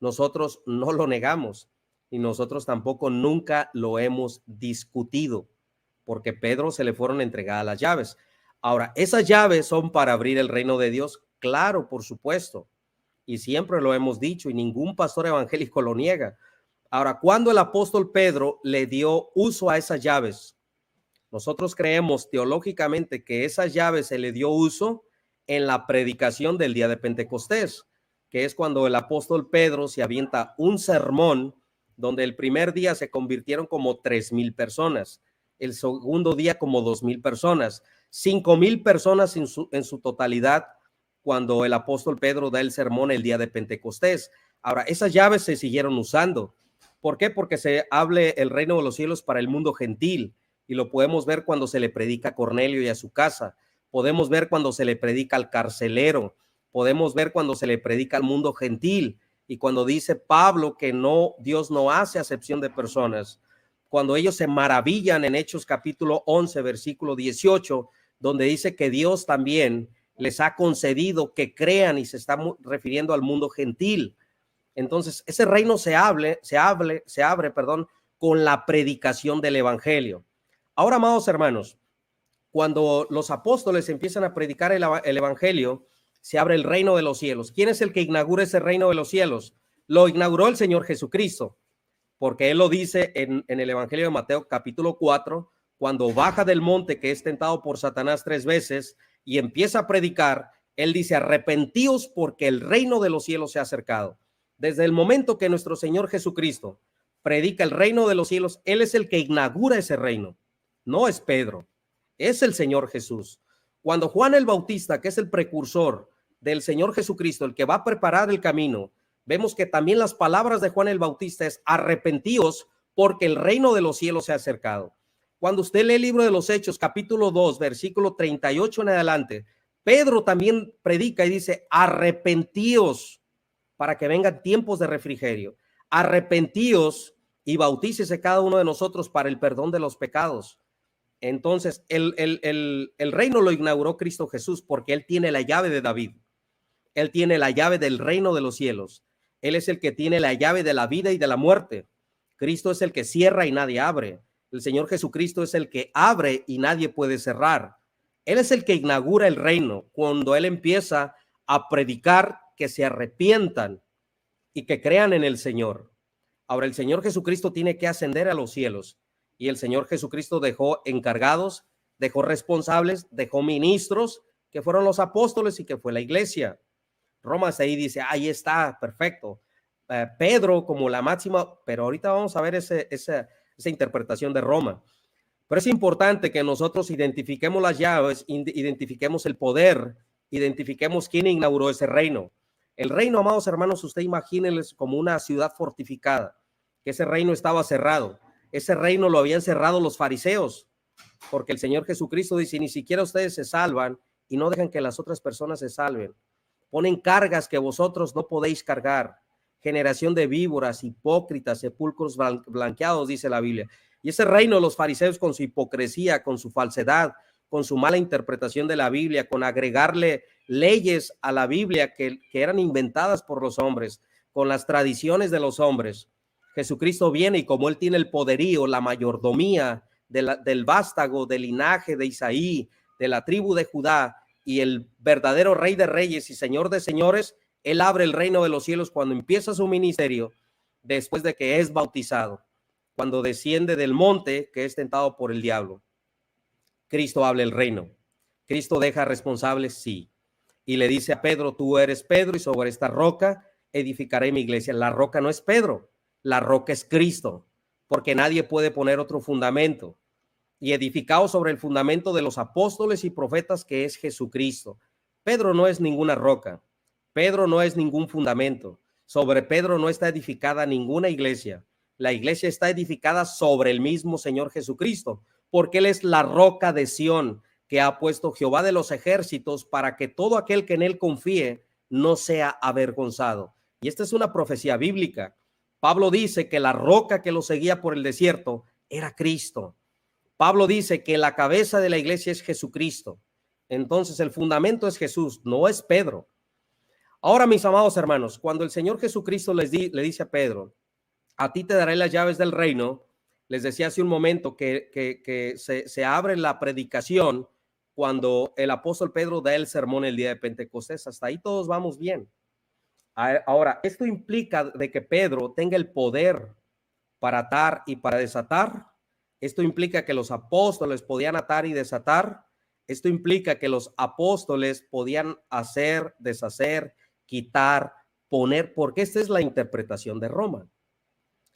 Nosotros no lo negamos, y nosotros tampoco nunca lo hemos discutido, porque Pedro se le fueron entregadas las llaves. Ahora, ¿esas llaves son para abrir el reino de Dios? Claro, por supuesto. Y siempre lo hemos dicho, y ningún pastor evangélico lo niega. Ahora, ¿cuándo el apóstol Pedro le dio uso a esas llaves? Nosotros creemos teológicamente que esas llaves se le dio uso en la predicación del día de Pentecostés, que es cuando el apóstol Pedro se avienta un sermón donde el primer día se convirtieron como 3,000 personas, el segundo día como 2,000 personas, 5,000 personas en su totalidad cuando el apóstol Pedro da el sermón el día de Pentecostés. Ahora, esas llaves se siguieron usando. ¿Por qué? Porque se hable el reino de los cielos para el mundo gentil, y lo podemos ver cuando se le predica a Cornelio y a su casa. Podemos ver cuando se le predica al carcelero. Podemos ver cuando se le predica al mundo gentil. Y cuando dice Pablo que no, Dios no hace acepción de personas, cuando ellos se maravillan en Hechos capítulo 11, versículo 18, donde dice que Dios también les ha concedido que crean, y se está refiriendo al mundo gentil. Entonces, ese reino se abre, con la predicación del evangelio. Ahora, amados hermanos, cuando los apóstoles empiezan a predicar el evangelio, se abre el reino de los cielos. ¿Quién es el que inaugura ese reino de los cielos? Lo inauguró el Señor Jesucristo, porque Él lo dice en el evangelio de Mateo capítulo 4, cuando baja del monte, que es tentado por Satanás 3 veces, y empieza a predicar. Él dice: arrepentíos, porque el reino de los cielos se ha acercado. Desde el momento que nuestro Señor Jesucristo predica el reino de los cielos, Él es el que inaugura ese reino. No es Pedro, es el Señor Jesús. Cuando Juan el Bautista, que es el precursor del Señor Jesucristo, el que va a preparar el camino, vemos que también las palabras de Juan el Bautista es: arrepentíos, porque el reino de los cielos se ha acercado. Cuando usted lee el libro de los Hechos, capítulo 2, versículo 38 en adelante, Pedro también predica y dice: arrepentíos, para que vengan tiempos de refrigerio. Arrepentíos y bautícese cada uno de nosotros para el perdón de los pecados. Entonces, el reino lo inauguró Cristo Jesús, porque Él tiene la llave de David. Él tiene la llave del reino de los cielos. Él es el que tiene la llave de la vida y de la muerte. Cristo es el que cierra y nadie abre. El Señor Jesucristo es el que abre y nadie puede cerrar. Él es el que inaugura el reino cuando Él empieza a predicar que se arrepientan y que crean en el Señor. Ahora, el Señor Jesucristo tiene que ascender a los cielos, y el Señor Jesucristo dejó encargados, dejó responsables, dejó ministros, que fueron los apóstoles y que fue la iglesia. Romas ahí dice: ahí está, perfecto. Pedro como la máxima, pero ahorita vamos a ver esa interpretación de Roma. Pero es importante que nosotros identifiquemos las llaves, identifiquemos el poder, identifiquemos quién inauguró ese reino. El reino, amados hermanos, usted imagínenles como una ciudad fortificada, que ese reino estaba cerrado. Ese reino lo habían cerrado los fariseos, porque el Señor Jesucristo dice: ni siquiera ustedes se salvan y no dejan que las otras personas se salven. Ponen cargas que vosotros no podéis cargar. Generación de víboras, hipócritas, sepulcros blanqueados, dice la Biblia. Y ese reino, los fariseos, con su hipocresía, con su falsedad, con su mala interpretación de la Biblia, con agregarle leyes a la Biblia que eran inventadas por los hombres, con las tradiciones de los hombres. Jesucristo viene, y como Él tiene el poderío, la mayordomía del vástago, del linaje de Isaí, de la tribu de Judá, y el verdadero Rey de Reyes y Señor de Señores, Él abre el reino de los cielos cuando empieza su ministerio, después de que es bautizado, cuando desciende del monte que es tentado por el diablo. Cristo habla el reino. Cristo deja responsables, sí. Y le dice a Pedro: tú eres Pedro, y sobre esta roca edificaré mi iglesia. La roca no es Pedro, la roca es Cristo, porque nadie puede poner otro fundamento. Y edificado sobre el fundamento de los apóstoles y profetas, que es Jesucristo. Pedro no es ninguna roca. Pedro no es ningún fundamento. Sobre Pedro no está edificada ninguna iglesia. La iglesia está edificada sobre el mismo Señor Jesucristo, porque Él es la roca de Sión, que ha puesto Jehová de los ejércitos, para que todo aquel que en Él confíe no sea avergonzado. Y esta es una profecía bíblica. Pablo dice que la roca que lo seguía por el desierto era Cristo. Pablo dice que la cabeza de la iglesia es Jesucristo. Entonces el fundamento es Jesús, no es Pedro. Ahora, mis amados hermanos, cuando el Señor Jesucristo le dice a Pedro: a ti te daré las llaves del reino, les decía hace un momento que se abre la predicación cuando el apóstol Pedro da el sermón el día de Pentecostés. Hasta ahí todos vamos bien. Ahora, esto implica de que Pedro tenga el poder para atar y para desatar. Esto implica que los apóstoles podían atar y desatar. Esto implica que los apóstoles podían hacer, deshacer, quitar, poner, porque esta es la interpretación de Roma.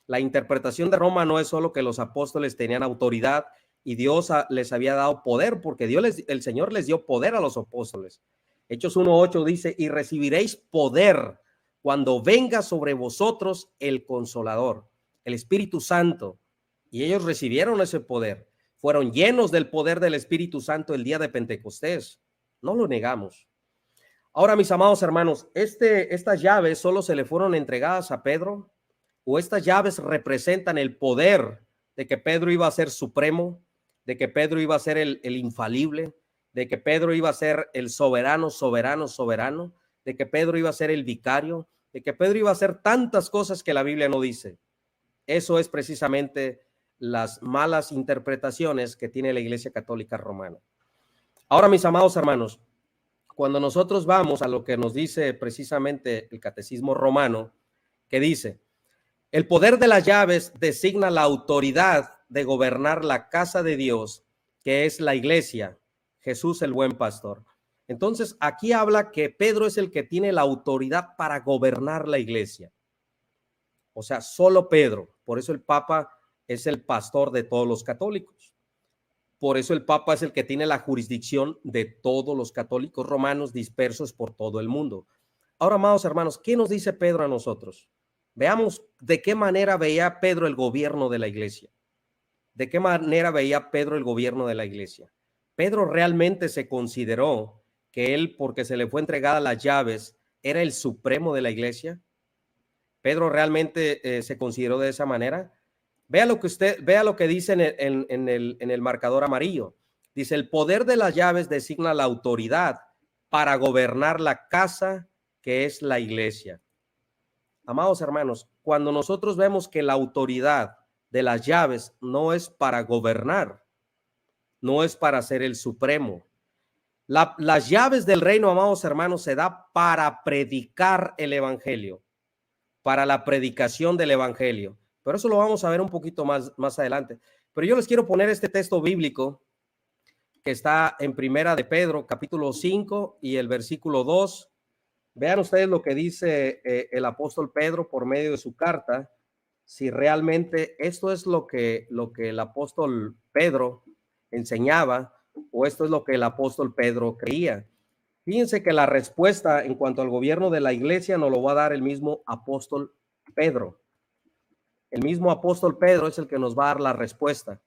La interpretación de Roma no es solo que los apóstoles tenían autoridad y Dios les había dado poder, porque el Señor les dio poder a los apóstoles. Hechos 1:8 dice, y recibiréis poder cuando venga sobre vosotros el Consolador, el Espíritu Santo. Y ellos recibieron ese poder. Fueron llenos del poder del Espíritu Santo el día de Pentecostés. No lo negamos. Ahora, mis amados hermanos, estas llaves solo se le fueron entregadas a Pedro, o estas llaves representan el poder de que Pedro iba a ser supremo, de que Pedro iba a ser el infalible, de que Pedro iba a ser el soberano, de que Pedro iba a ser el vicario, de que Pedro iba a hacer tantas cosas que la Biblia no dice. Eso es precisamente las malas interpretaciones que tiene la Iglesia Católica Romana. Ahora, mis amados hermanos, cuando nosotros vamos a lo que nos dice precisamente el Catecismo Romano, que dice, el poder de las llaves designa la autoridad de gobernar la casa de Dios, que es la iglesia, Jesús el buen pastor. Entonces, aquí habla que Pedro es el que tiene la autoridad para gobernar la iglesia. O sea, solo Pedro. Por eso el Papa es el pastor de todos los católicos. Por eso el Papa es el que tiene la jurisdicción de todos los católicos romanos dispersos por todo el mundo. Ahora, amados hermanos, ¿qué nos dice Pedro a nosotros? Veamos de qué manera veía Pedro el gobierno de la iglesia. ¿De qué manera veía Pedro el gobierno de la iglesia? Pedro realmente se consideró que él, porque se le fue entregada las llaves, era el supremo de la iglesia. Pedro realmente se consideró de esa manera. Vea lo que dice en el marcador amarillo. Dice, el poder de las llaves designa la autoridad para gobernar la casa que es la iglesia. Amados hermanos, cuando nosotros vemos que la autoridad de las llaves no es para gobernar, no es para ser el supremo. Las llaves del reino, amados hermanos, se da para predicar el evangelio, para la predicación del evangelio. Pero eso lo vamos a ver un poquito más adelante. Pero yo les quiero poner este texto bíblico que está en Primera de Pedro, capítulo 5 y el versículo 2. Vean ustedes lo que dice el apóstol Pedro por medio de su carta, si realmente esto es lo que el apóstol Pedro enseñaba o esto es lo que el apóstol Pedro creía. Fíjense que la respuesta en cuanto al gobierno de la iglesia nos lo va a dar el mismo apóstol Pedro. El mismo apóstol Pedro es el que nos va a dar la respuesta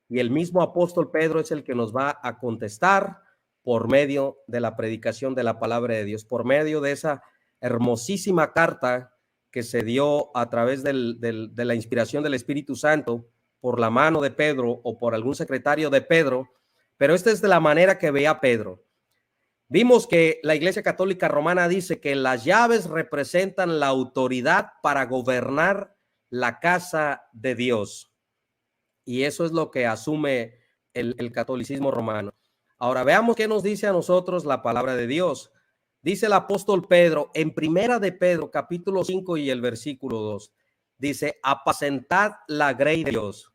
y el mismo apóstol Pedro es el que nos va a contestar por medio de la predicación de la palabra de Dios, por medio de esa hermosísima carta que se dio a través de la inspiración del Espíritu Santo por la mano de Pedro o por algún secretario de Pedro, pero esta es de la manera que veía Pedro. Vimos que la Iglesia Católica Romana dice que las llaves representan la autoridad para gobernar la casa de Dios. Y eso es lo que asume el catolicismo romano. Ahora veamos qué nos dice a nosotros la palabra de Dios. Dice el apóstol Pedro en Primera de Pedro, capítulo 5 y el versículo 2. Dice, apacentad la grey de Dios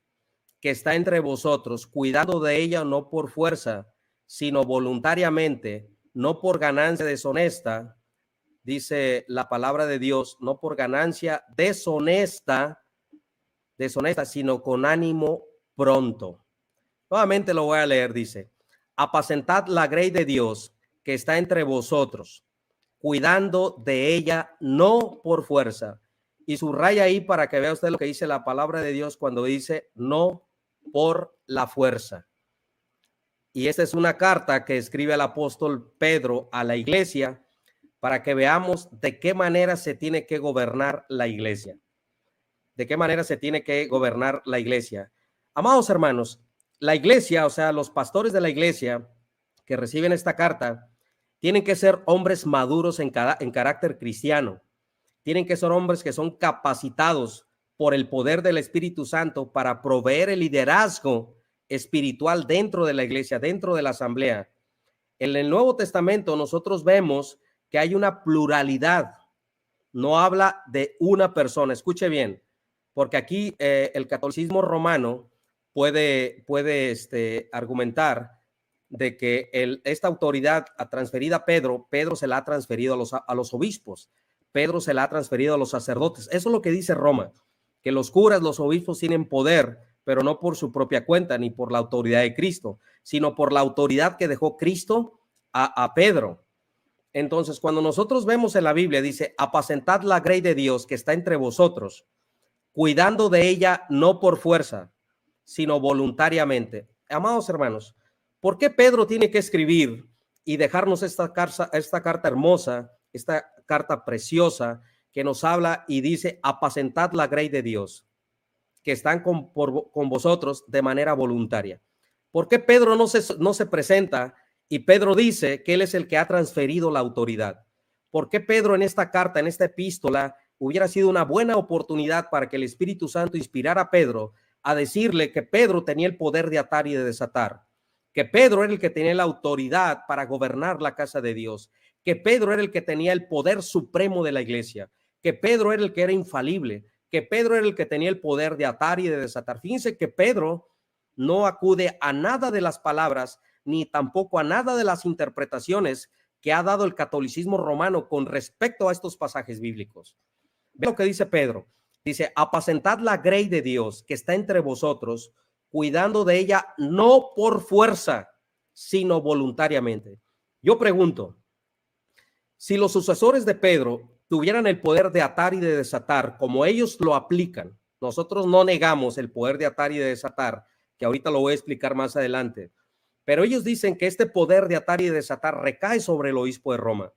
que está entre vosotros, cuidando de ella no por fuerza, sino voluntariamente, no por ganancia deshonesta, dice la palabra de Dios, no por ganancia deshonesta, sino con ánimo pronto. Nuevamente lo voy a leer, dice, apacentad la grey de Dios que está entre vosotros, cuidando de ella no por fuerza. Y subraya ahí para que vea usted lo que dice la palabra de Dios cuando dice no por la fuerza. Y esta es una carta que escribe el apóstol Pedro a la iglesia para que veamos de qué manera se tiene que gobernar la iglesia. De qué manera se tiene que gobernar la iglesia. Amados hermanos, la iglesia, o sea, los pastores de la iglesia que reciben esta carta, tienen que ser hombres maduros en carácter cristiano. Tienen que ser hombres que son capacitados por el poder del Espíritu Santo para proveer el liderazgo espiritual dentro de la iglesia, dentro de la asamblea. En el Nuevo Testamento nosotros vemos que hay una pluralidad. No habla de una persona. Escuche bien, porque aquí el catolicismo romano puede argumentar de que esta autoridad transferida a Pedro se la ha transferido a los obispos, Pedro se la ha transferido a los sacerdotes. Eso es lo que dice Roma, que los curas, los obispos tienen poder, pero no por su propia cuenta ni por la autoridad de Cristo, sino por la autoridad que dejó Cristo a Pedro. Entonces, cuando nosotros vemos en la Biblia, dice, apacentad la grey de Dios que está entre vosotros, cuidando de ella no por fuerza, sino voluntariamente. Amados hermanos, ¿por qué Pedro tiene que escribir y dejarnos esta carta hermosa, esta carta preciosa que nos habla y dice, apacentad la grey de Dios que están con vosotros de manera voluntaria? ¿Por qué Pedro no se presenta y Pedro dice que él es el que ha transferido la autoridad? ¿Por qué Pedro en esta carta, en esta epístola, hubiera sido una buena oportunidad para que el Espíritu Santo inspirara a Pedro a decirle que Pedro tenía el poder de atar y de desatar, que Pedro era el que tenía la autoridad para gobernar la casa de Dios, que Pedro era el que tenía el poder supremo de la iglesia, que Pedro era el que era infalible, que Pedro era el que tenía el poder de atar y de desatar? Fíjense que Pedro no acude a nada de las palabras ni tampoco a nada de las interpretaciones que ha dado el catolicismo romano con respecto a estos pasajes bíblicos. Ve lo que dice Pedro. Dice, apacentad la grey de Dios que está entre vosotros, cuidando de ella no por fuerza, sino voluntariamente. Yo pregunto, si los sucesores de Pedro tuvieran el poder de atar y de desatar, como ellos lo aplican, nosotros no negamos el poder de atar y de desatar, que ahorita lo voy a explicar más adelante, pero ellos dicen que este poder de atar y de desatar recae sobre el obispo de Roma.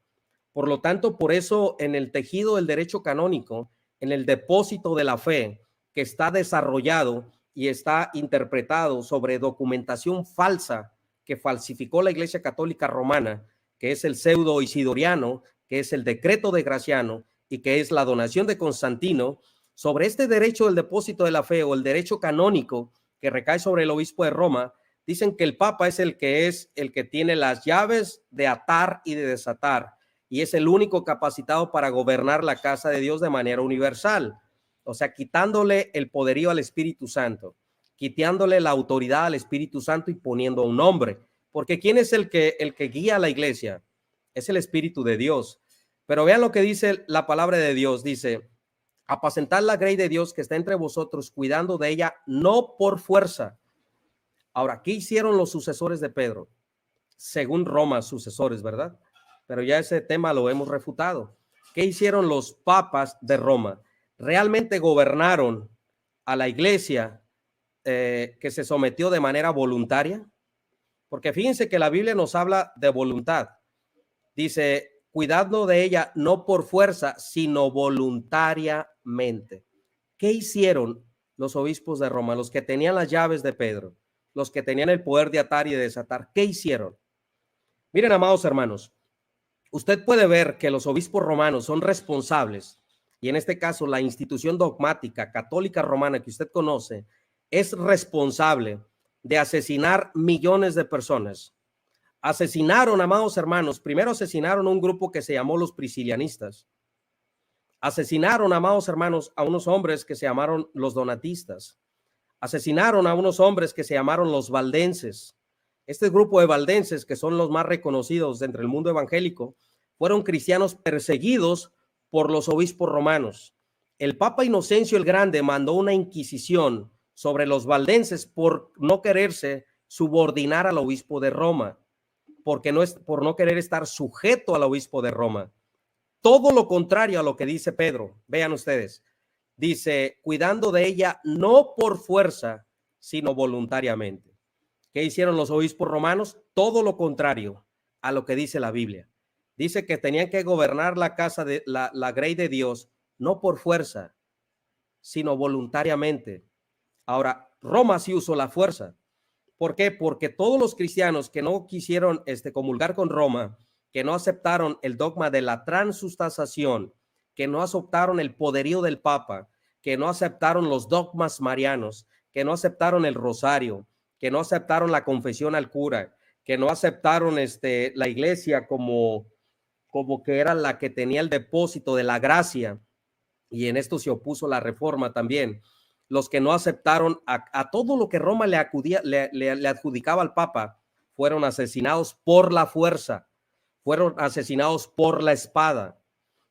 Por lo tanto, por eso en el tejido del derecho canónico, en el depósito de la fe que está desarrollado y está interpretado sobre documentación falsa que falsificó la Iglesia Católica Romana, que es el pseudo isidoriano, que es el decreto de Graciano y que es la donación de Constantino, sobre este derecho del depósito de la fe o el derecho canónico que recae sobre el obispo de Roma, dicen que el Papa es el que tiene las llaves de atar y de desatar, y es el único capacitado para gobernar la casa de Dios de manera universal. O sea, quitándole el poderío al Espíritu Santo, quitándole la autoridad al Espíritu Santo y poniendo un nombre. Porque ¿quién es el que guía a la iglesia? Es el Espíritu de Dios. Pero vean lo que dice la palabra de Dios. Dice, apacentad la grey de Dios que está entre vosotros, cuidando de ella no por fuerza. Ahora, ¿qué hicieron los sucesores de Pedro? Según Roma, sucesores, ¿verdad? Pero ya ese tema lo hemos refutado. ¿Qué hicieron los papas de Roma? ¿Realmente gobernaron a la iglesia que se sometió de manera voluntaria? Porque fíjense que la Biblia nos habla de voluntad. Dice, cuidando de ella no por fuerza, sino voluntariamente. ¿Qué hicieron los obispos de Roma, los que tenían las llaves de Pedro, los que tenían el poder de atar y de desatar? ¿Qué hicieron? Miren, amados hermanos, usted puede ver que los obispos romanos son responsables, y en este caso la institución dogmática católica romana que usted conoce es responsable de asesinar millones de personas. Asesinaron, amados hermanos, primero asesinaron a un grupo que se llamó los priscilianistas. Asesinaron, amados hermanos, a unos hombres que se llamaron los donatistas. Asesinaron a unos hombres que se llamaron los valdenses. Este grupo de valdenses, que son los más reconocidos dentro del mundo evangélico, fueron cristianos perseguidos por los obispos romanos. El Papa Inocencio el Grande mandó una inquisición sobre los valdenses por no quererse subordinar al obispo de Roma, por no querer estar sujeto al obispo de Roma. Todo lo contrario a lo que dice Pedro. Vean ustedes. Dice, cuidando de ella no por fuerza, sino voluntariamente. ¿Qué hicieron los obispos romanos? Todo lo contrario a lo que dice la Biblia. Dice que tenían que gobernar la casa de la grey de Dios, no por fuerza, sino voluntariamente. Ahora, Roma sí usó la fuerza. ¿Por qué? Porque todos los cristianos que no quisieron comulgar con Roma, que no aceptaron el dogma de la transustanciación, que no aceptaron el poderío del Papa, que no aceptaron los dogmas marianos, que no aceptaron el rosario, que no aceptaron la confesión al cura, que no aceptaron la iglesia como que era la que tenía el depósito de la gracia, y en esto se opuso la reforma también. Los que no aceptaron a todo lo que Roma le adjudicaba al Papa fueron asesinados por la fuerza, fueron asesinados por la espada.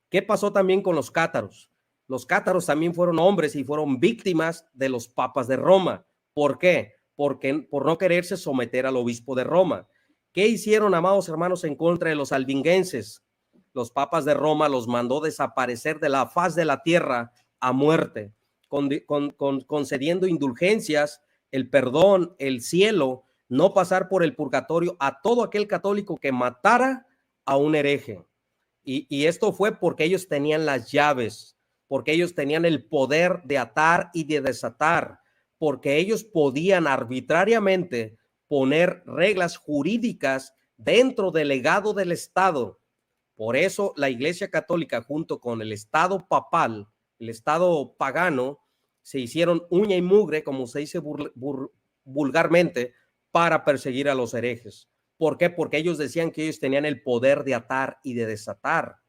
¿Qué pasó también con los cátaros? Los cátaros también fueron hombres y fueron víctimas de los papas de Roma. ¿Por qué? Porque por no quererse someter al obispo de Roma. ¿Qué hicieron, amados hermanos, en contra de los albinguenses? los papas de Roma los mandó desaparecer de la faz de la tierra a muerte, concediendo indulgencias, el perdón, el cielo, no pasar por el purgatorio a todo aquel católico que matara a un hereje. Y esto fue porque ellos tenían las llaves, porque ellos tenían el poder de atar y de desatar, porque ellos podían arbitrariamente poner reglas jurídicas dentro del legado del Estado. Por eso la Iglesia Católica, junto con el Estado papal, el Estado pagano, se hicieron uña y mugre, como se dice vulgarmente, para perseguir a los herejes. ¿Por qué? Porque ellos decían que ellos tenían el poder de atar y de desatar.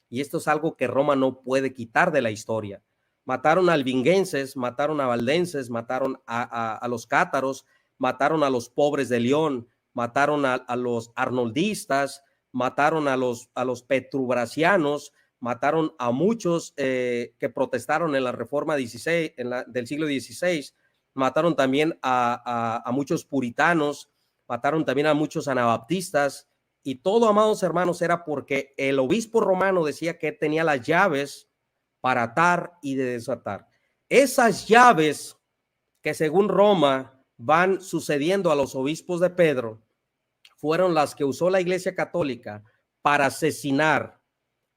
Y esto es algo que Roma no puede quitar de la historia. Mataron a albinguenses, mataron a valdenses, mataron a los cátaros, mataron a los pobres de León, mataron a los arnoldistas, mataron a los petrubracianos, mataron a muchos que protestaron en la Reforma 16, del siglo XVI, mataron también a muchos puritanos, mataron también a muchos anabaptistas, y todo, amados hermanos, era porque el obispo romano decía que tenía las llaves para atar y de desatar. Esas llaves que según Roma van sucediendo a los obispos de Pedro fueron las que usó la Iglesia Católica para asesinar,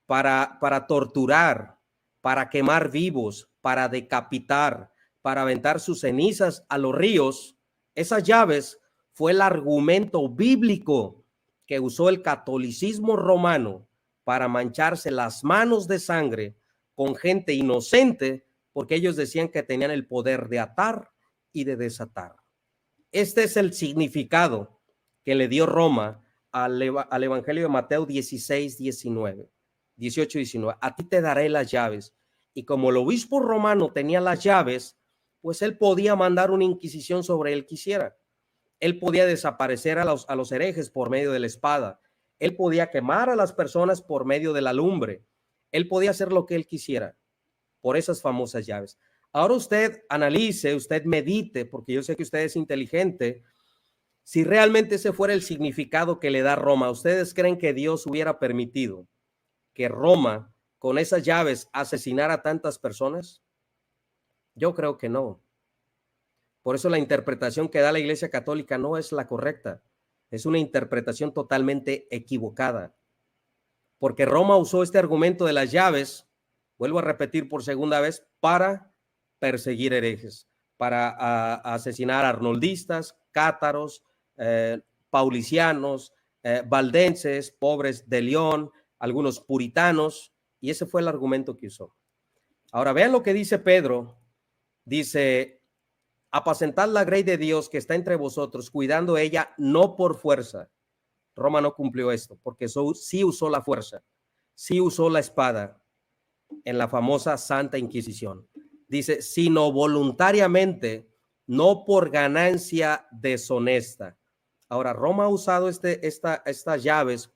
para torturar, para quemar vivos, para decapitar, para aventar sus cenizas a los ríos. Esas llaves fue el argumento bíblico que usó el catolicismo romano para mancharse las manos de sangre con gente inocente, porque ellos decían que tenían el poder de atar y de desatar. Este es el significado que le dio Roma al Evangelio de Mateo 16, 19, 18, 19. A ti te daré las llaves. Y como el obispo romano tenía las llaves, pues él podía mandar una inquisición sobre él quisiera. Él podía desaparecer a los herejes por medio de la espada. Él podía quemar a las personas por medio de la lumbre. Él podía hacer lo que él quisiera por esas famosas llaves. Ahora usted analice, usted medite, porque yo sé que usted es inteligente. Si realmente ese fuera el significado que le da Roma, ¿ustedes creen que Dios hubiera permitido que Roma con esas llaves asesinara a tantas personas? Yo creo que no. Por eso la interpretación que da la Iglesia Católica no es la correcta. Es una interpretación totalmente equivocada. Porque Roma usó este argumento de las llaves, vuelvo a repetir por segunda vez, para perseguir herejes, para asesinar arnoldistas, cátaros, paulicianos, valdenses, pobres de León, algunos puritanos, y ese fue el argumento que usó. Ahora vean lo que dice Pedro. Dice: apacentad la grey de Dios que está entre vosotros, cuidando ella no por fuerza. Roma no cumplió esto, porque sí usó la fuerza, sí usó la espada en la famosa Santa Inquisición. Dice, sino voluntariamente, no por ganancia deshonesta. Ahora, Roma ha usado estas llaves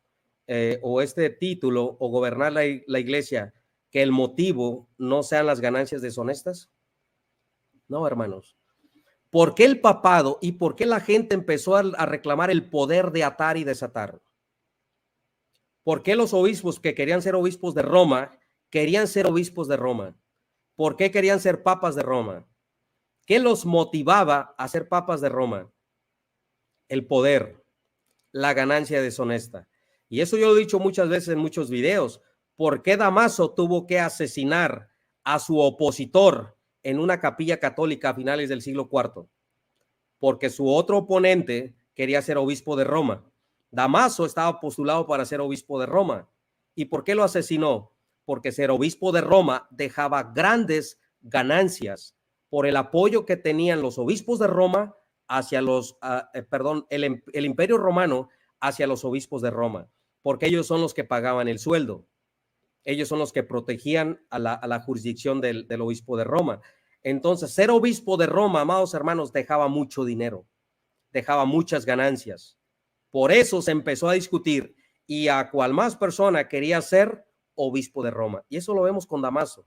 o este título o gobernar la iglesia, que el motivo no sean las ganancias deshonestas. No, hermanos. ¿Por qué el papado y por qué la gente empezó a reclamar el poder de atar y desatar? ¿Por qué los obispos que querían ser obispos de Roma querían ser obispos de Roma? ¿Por qué querían ser papas de Roma? ¿Qué los motivaba a ser papas de Roma? El poder, la ganancia deshonesta. Y eso yo lo he dicho muchas veces en muchos videos. ¿Por qué Damaso tuvo que asesinar a su opositor en una capilla católica a finales del siglo IV? Porque su otro oponente quería ser obispo de Roma. Damaso estaba postulado para ser obispo de Roma. ¿Y por qué lo asesinó? Porque ser obispo de Roma dejaba grandes ganancias por el apoyo que tenían los obispos de Roma hacia el Imperio Romano hacia los obispos de Roma, porque ellos son los que pagaban el sueldo. Ellos son los que protegían a la jurisdicción del obispo de Roma. Entonces, ser obispo de Roma, amados hermanos, dejaba mucho dinero, dejaba muchas ganancias. Por eso se empezó a discutir y a cual más persona quería ser obispo de Roma. Y eso lo vemos con Damaso.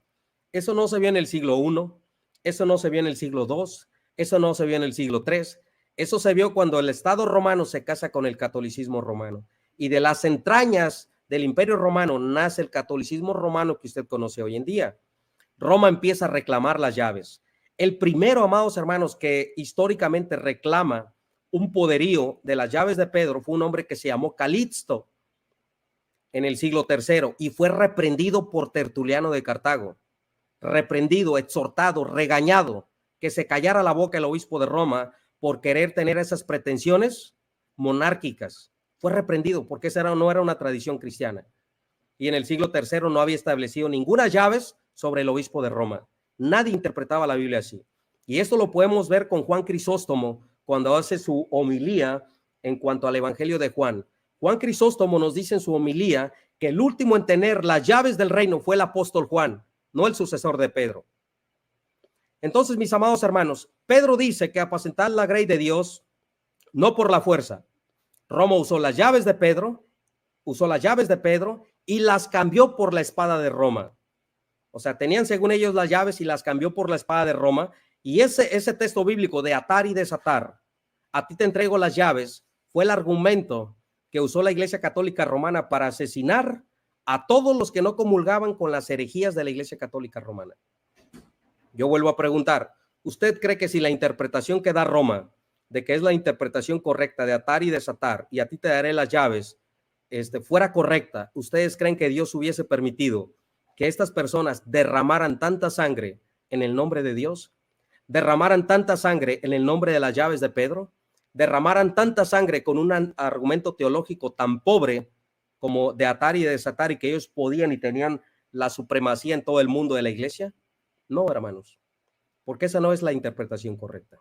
Eso no se vio en el siglo I, eso no se vio en el siglo II, eso no se vio en el siglo III. Eso se vio cuando el Estado romano se casa con el catolicismo romano. Y de las entrañas del Imperio Romano nace el catolicismo romano que usted conoce hoy en día. Roma empieza a reclamar las llaves. El primero, amados hermanos, que históricamente reclama un poderío de las llaves de Pedro fue un hombre que se llamó Calixto en el siglo III y fue reprendido por Tertuliano de Cartago. Reprendido, exhortado, regañado, que se callara la boca el obispo de Roma por querer tener esas pretensiones monárquicas. Fue reprendido porque esa no era una tradición cristiana. Y en el siglo III no había establecido ninguna llaves sobre el obispo de Roma. Nadie interpretaba la Biblia así. Y esto lo podemos ver con Juan Crisóstomo cuando hace su homilía en cuanto al Evangelio de Juan. Juan Crisóstomo nos dice en su homilía que el último en tener las llaves del reino fue el apóstol Juan, no el sucesor de Pedro. Entonces, mis amados hermanos, Pedro dice que apacentar la grey de Dios no por la fuerza. Roma usó las llaves de Pedro, y las cambió por la espada de Roma. O sea, tenían según ellos las llaves y las cambió por la espada de Roma. Y ese texto bíblico de atar y desatar, a ti te entrego las llaves, fue el argumento que usó la Iglesia Católica Romana para asesinar a todos los que no comulgaban con las herejías de la Iglesia Católica Romana. Yo vuelvo a preguntar, ¿usted cree que si la interpretación que da Roma, de que es la interpretación correcta de atar y desatar, y a ti te daré las llaves, fuera correcta, ustedes creen que Dios hubiese permitido que estas personas derramaran tanta sangre en el nombre de Dios? ¿Derramaran tanta sangre en el nombre de las llaves de Pedro? ¿Derramaran tanta sangre con un argumento teológico tan pobre como de atar y desatar y que ellos podían y tenían la supremacía en todo el mundo de la iglesia? No, hermanos, porque esa no es la interpretación correcta.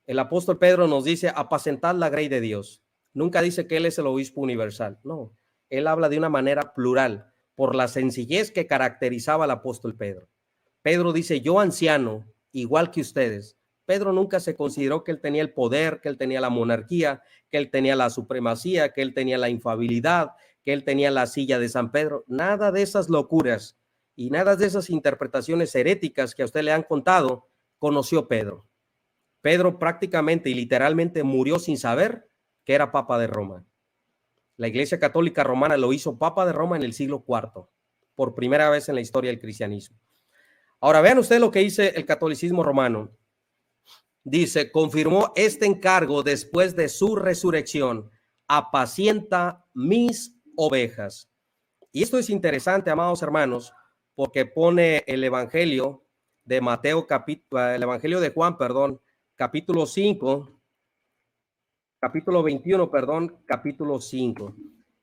El apóstol Pedro nos dice apacentad la grey de Dios. Nunca dice que él es el obispo universal. No, él habla de una manera plural por la sencillez que caracterizaba al apóstol Pedro. Pedro dice, yo anciano, igual que ustedes. Pedro nunca se consideró que él tenía el poder, que él tenía la monarquía, que él tenía la supremacía, que él tenía la infalibilidad, que él tenía la silla de San Pedro. Nada de esas locuras y nada de esas interpretaciones heréticas que a usted le han contado, conoció Pedro. Pedro prácticamente y literalmente murió sin saber que era Papa de Roma. La Iglesia Católica Romana lo hizo Papa de Roma en el siglo IV, por primera vez en la historia del cristianismo. Ahora vean ustedes lo que dice el catolicismo romano. Dice, confirmó este encargo después de su resurrección, apacienta mis ovejas. Y esto es interesante, amados hermanos, porque pone el Evangelio de Mateo, el Evangelio de Juan, capítulo 5, capítulo 21, capítulo 5.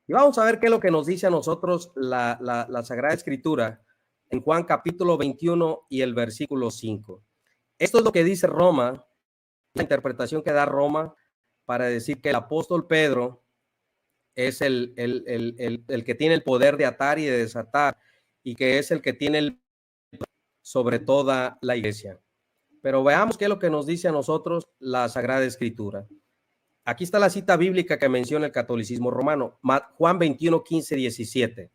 Y vamos a ver qué es lo que nos dice a nosotros la Sagrada Escritura en Juan capítulo 21 y el versículo 5. Esto es lo que dice Roma, la interpretación que da Roma para decir que el apóstol Pedro es el que tiene el poder de atar y de desatar y que es el que tiene el sobre toda la iglesia. Pero veamos qué es lo que nos dice a nosotros la Sagrada Escritura. Aquí está la cita bíblica que menciona el catolicismo romano, Juan 21, 15, 17.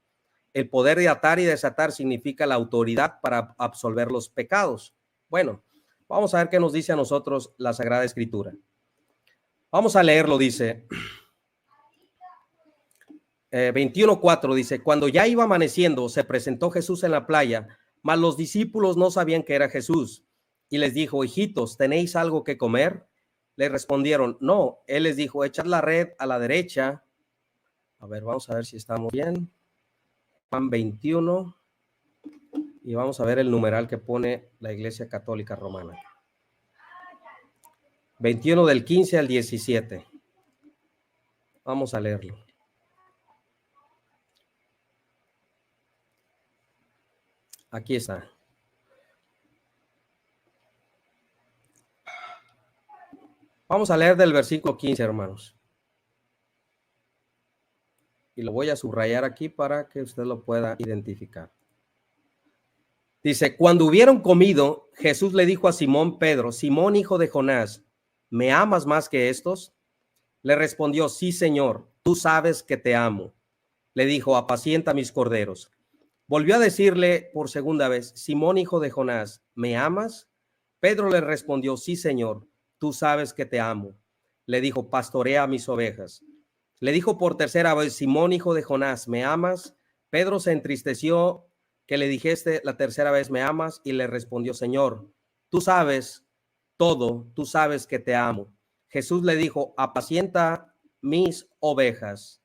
El poder de atar y desatar significa la autoridad para absolver los pecados. Bueno, vamos a ver qué nos dice a nosotros la Sagrada Escritura. Vamos a leerlo, dice 21:4, dice, cuando ya iba amaneciendo, se presentó Jesús en la playa, mas los discípulos no sabían que era Jesús. Y les dijo, hijitos, ¿tenéis algo que comer? Le respondieron, no. Él les dijo, echad la red a la derecha. A ver, vamos a ver si estamos bien. Juan 21. Y vamos a ver el numeral que pone la Iglesia Católica Romana. 21 del 15 al 17. Vamos a leerlo. Aquí está. Vamos a leer del versículo 15, hermanos. Y lo voy a subrayar aquí para que usted lo pueda identificar. Dice, cuando hubieron comido, Jesús le dijo a Simón Pedro, Simón, hijo de Jonás, ¿me amas más que estos? Le respondió, sí, Señor, tú sabes que te amo. Le dijo, apacienta mis corderos. Volvió a decirle por segunda vez, Simón, hijo de Jonás, ¿me amas? Pedro le respondió, sí, Señor, tú sabes que te amo. Le dijo, pastorea mis ovejas. Le dijo por tercera vez: Simón, hijo de Jonás, ¿me amas? Pedro se entristeció que le dijiste la tercera vez: ¿me amas? Y le respondió: Señor, tú sabes todo, tú sabes que te amo. Jesús le dijo: apacienta mis ovejas.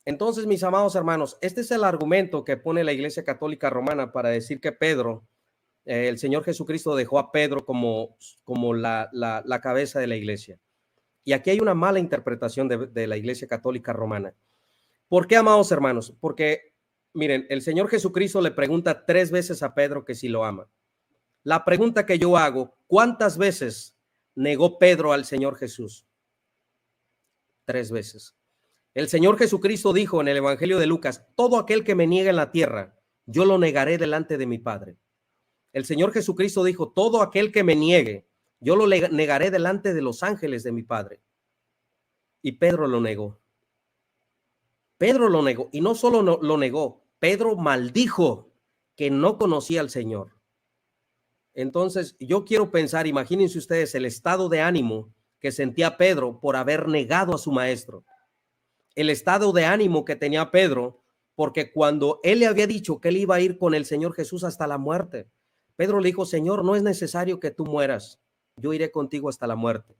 Entonces, mis amados hermanos, este es el argumento que pone la Iglesia Católica Romana para decir que Pedro, el Señor Jesucristo dejó a Pedro como la cabeza de la iglesia. Y aquí hay una mala interpretación de la Iglesia Católica Romana. ¿Por qué, amados hermanos? Porque, miren, el Señor Jesucristo le pregunta 3 veces a Pedro que si lo ama. La pregunta que yo hago: ¿cuántas veces negó Pedro al Señor Jesús? 3 veces. El Señor Jesucristo dijo en el Evangelio de Lucas: todo aquel que me niegue en la tierra, yo lo negaré delante de mi Padre. El Señor Jesucristo dijo: todo aquel que me niegue, yo lo negaré delante de los ángeles de mi Padre. Y Pedro lo negó. Pedro lo negó. Y no solo lo negó, Pedro maldijo que no conocía al Señor. Entonces, yo quiero pensar, imagínense ustedes el estado de ánimo que sentía Pedro por haber negado a su maestro. El estado de ánimo que tenía Pedro, porque cuando él le había dicho que él iba a ir con el Señor Jesús hasta la muerte, Pedro le dijo: Señor, no es necesario que tú mueras, yo iré contigo hasta la muerte.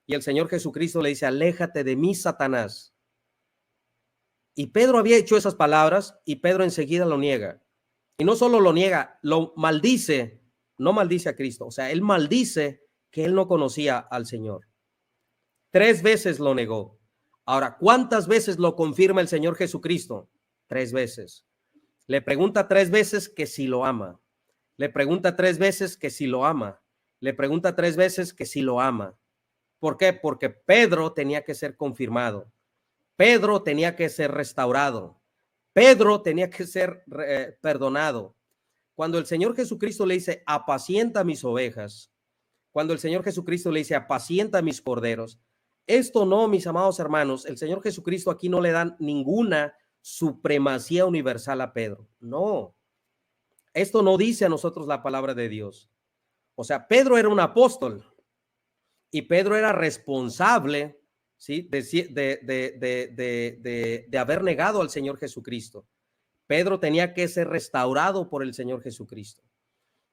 Y el Señor Jesucristo le dice: aléjate de mí, Satanás. Y Pedro había hecho esas palabras y Pedro enseguida lo niega. Y no solo lo niega, lo maldice. No maldice a Cristo, o sea, él maldice que él no conocía al Señor. 3 veces lo negó. Ahora, ¿cuántas veces lo confirma el Señor Jesucristo? 3 veces. Le pregunta 3 veces que si lo ama. Le pregunta 3 veces que si lo ama. Le pregunta 3 veces que si lo ama. ¿Por qué? Porque Pedro tenía que ser confirmado. Pedro tenía que ser restaurado. Pedro tenía que ser perdonado. Cuando el Señor Jesucristo le dice: apacienta mis ovejas, cuando el Señor Jesucristo le dice: apacienta mis corderos, esto no, mis amados hermanos, el Señor Jesucristo aquí no le dan ninguna supremacía universal a Pedro. No, esto no dice a nosotros la palabra de Dios. O sea, Pedro era un apóstol y Pedro era responsable, ¿sí?, de haber negado al Señor Jesucristo. Pedro tenía que ser restaurado por el Señor Jesucristo.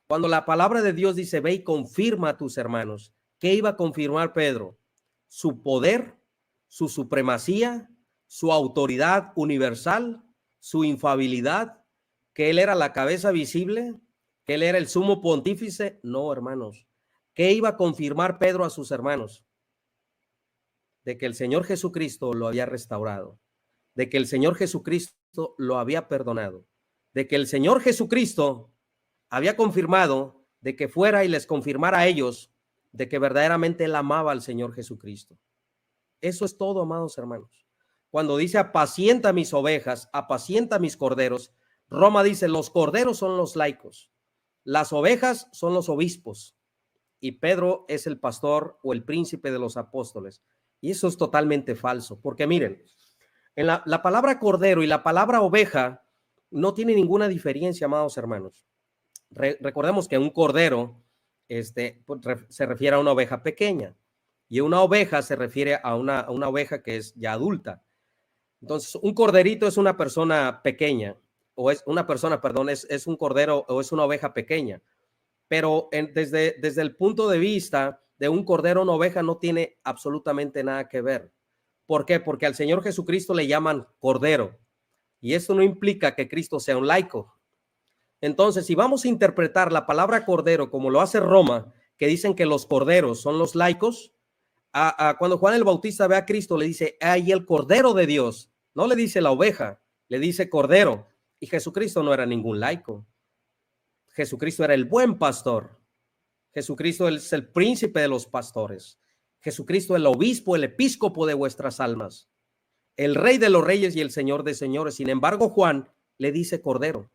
Cuando la palabra de Dios dice: ve y confirma a tus hermanos, ¿qué iba a confirmar Pedro? Su poder, su supremacía, su autoridad universal, su infalibilidad, que él era la cabeza visible, que él era el sumo pontífice. No, hermanos. ¿Qué iba a confirmar Pedro a sus hermanos? De que el Señor Jesucristo lo había restaurado, de que el Señor Jesucristo lo había perdonado, de que el Señor Jesucristo había confirmado de que fuera y les confirmara a ellos de que verdaderamente él amaba al Señor Jesucristo. Eso es todo, amados hermanos. Cuando dice: apacienta mis ovejas, apacienta mis corderos, Roma dice: los corderos son los laicos, las ovejas son los obispos, y Pedro es el pastor o el príncipe de los apóstoles. Y eso es totalmente falso, porque miren, en la palabra cordero y la palabra oveja no tiene ninguna diferencia, amados hermanos. Recordemos que un cordero se refiere a una oveja pequeña y una oveja se refiere a una oveja que es ya adulta. Entonces, un corderito es una persona pequeña, o es una persona, perdón, es un cordero o es una oveja pequeña. Pero desde el punto de vista de un cordero, una oveja no tiene absolutamente nada que ver. ¿Por qué? Porque al Señor Jesucristo le llaman cordero. Y esto no implica que Cristo sea un laico. Entonces, si vamos a interpretar la palabra cordero como lo hace Roma, que dicen que los corderos son los laicos, cuando Juan el Bautista ve a Cristo, le dice: ¡ay, el cordero de Dios! No le dice la oveja, le dice cordero. Y Jesucristo no era ningún laico. Jesucristo era el buen pastor. Jesucristo es el príncipe de los pastores. Jesucristo el obispo, el episcopo de vuestras almas, el rey de los reyes y el señor de señores. Sin embargo, Juan le dice cordero.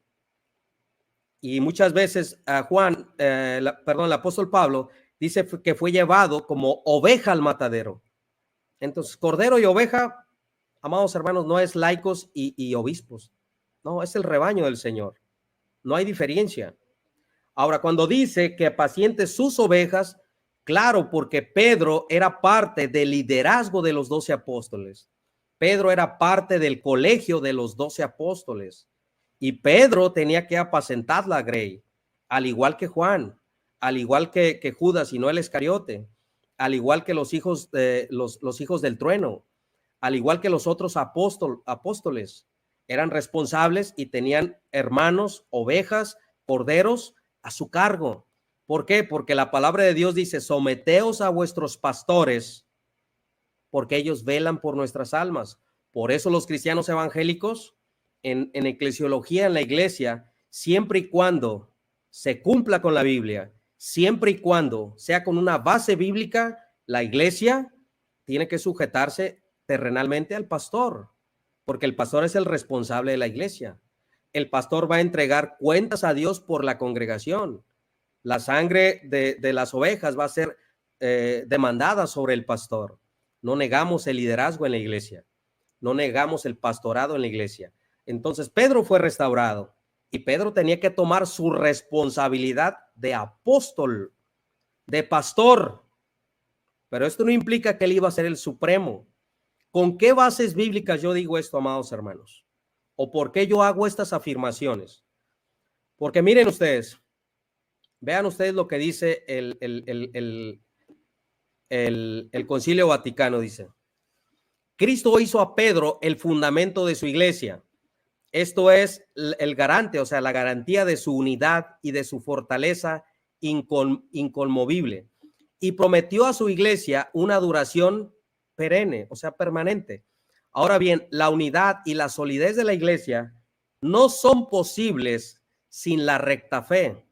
Y muchas veces Juan, el apóstol Pablo dice que fue llevado como oveja al matadero. Entonces, cordero y oveja, amados hermanos, no es laicos y obispos. No, es el rebaño del Señor. No hay diferencia. Ahora, cuando dice que apaciente sus ovejas, claro, porque Pedro era parte del liderazgo de los 12 apóstoles. Pedro era parte del colegio de los 12 apóstoles y Pedro tenía que apacentar la grey, al igual que Juan, al igual que Judas y no el Iscariote, al igual que los hijos del trueno, al igual que los otros apóstoles. Eran responsables y tenían hermanos, ovejas, corderos a su cargo. ¿Por qué? Porque la palabra de Dios dice: someteos a vuestros pastores, porque ellos velan por nuestras almas. Por eso los cristianos evangélicos en eclesiología en la iglesia, siempre y cuando se cumpla con la Biblia, siempre y cuando sea con una base bíblica, la iglesia tiene que sujetarse terrenalmente al pastor, porque el pastor es el responsable de la iglesia. El pastor va a entregar cuentas a Dios por la congregación. La sangre de las ovejas va a ser demandada sobre el pastor. No negamos el liderazgo en la iglesia, no negamos el pastorado en la iglesia. Entonces Pedro fue restaurado y Pedro tenía que tomar su responsabilidad de apóstol, de pastor. Pero esto no implica que él iba a ser el supremo. ¿Con qué bases bíblicas yo digo esto, amados hermanos? ¿O por qué yo hago estas afirmaciones? Porque miren ustedes, vean ustedes lo que dice el Concilio Vaticano. Dice: Cristo hizo a Pedro el fundamento de su iglesia. Esto es el garante, o sea, la garantía de su unidad y de su fortaleza inconmovible. Y prometió a su iglesia una duración perenne, o sea, permanente. Ahora bien, la unidad y la solidez de la iglesia no son posibles sin la recta fe.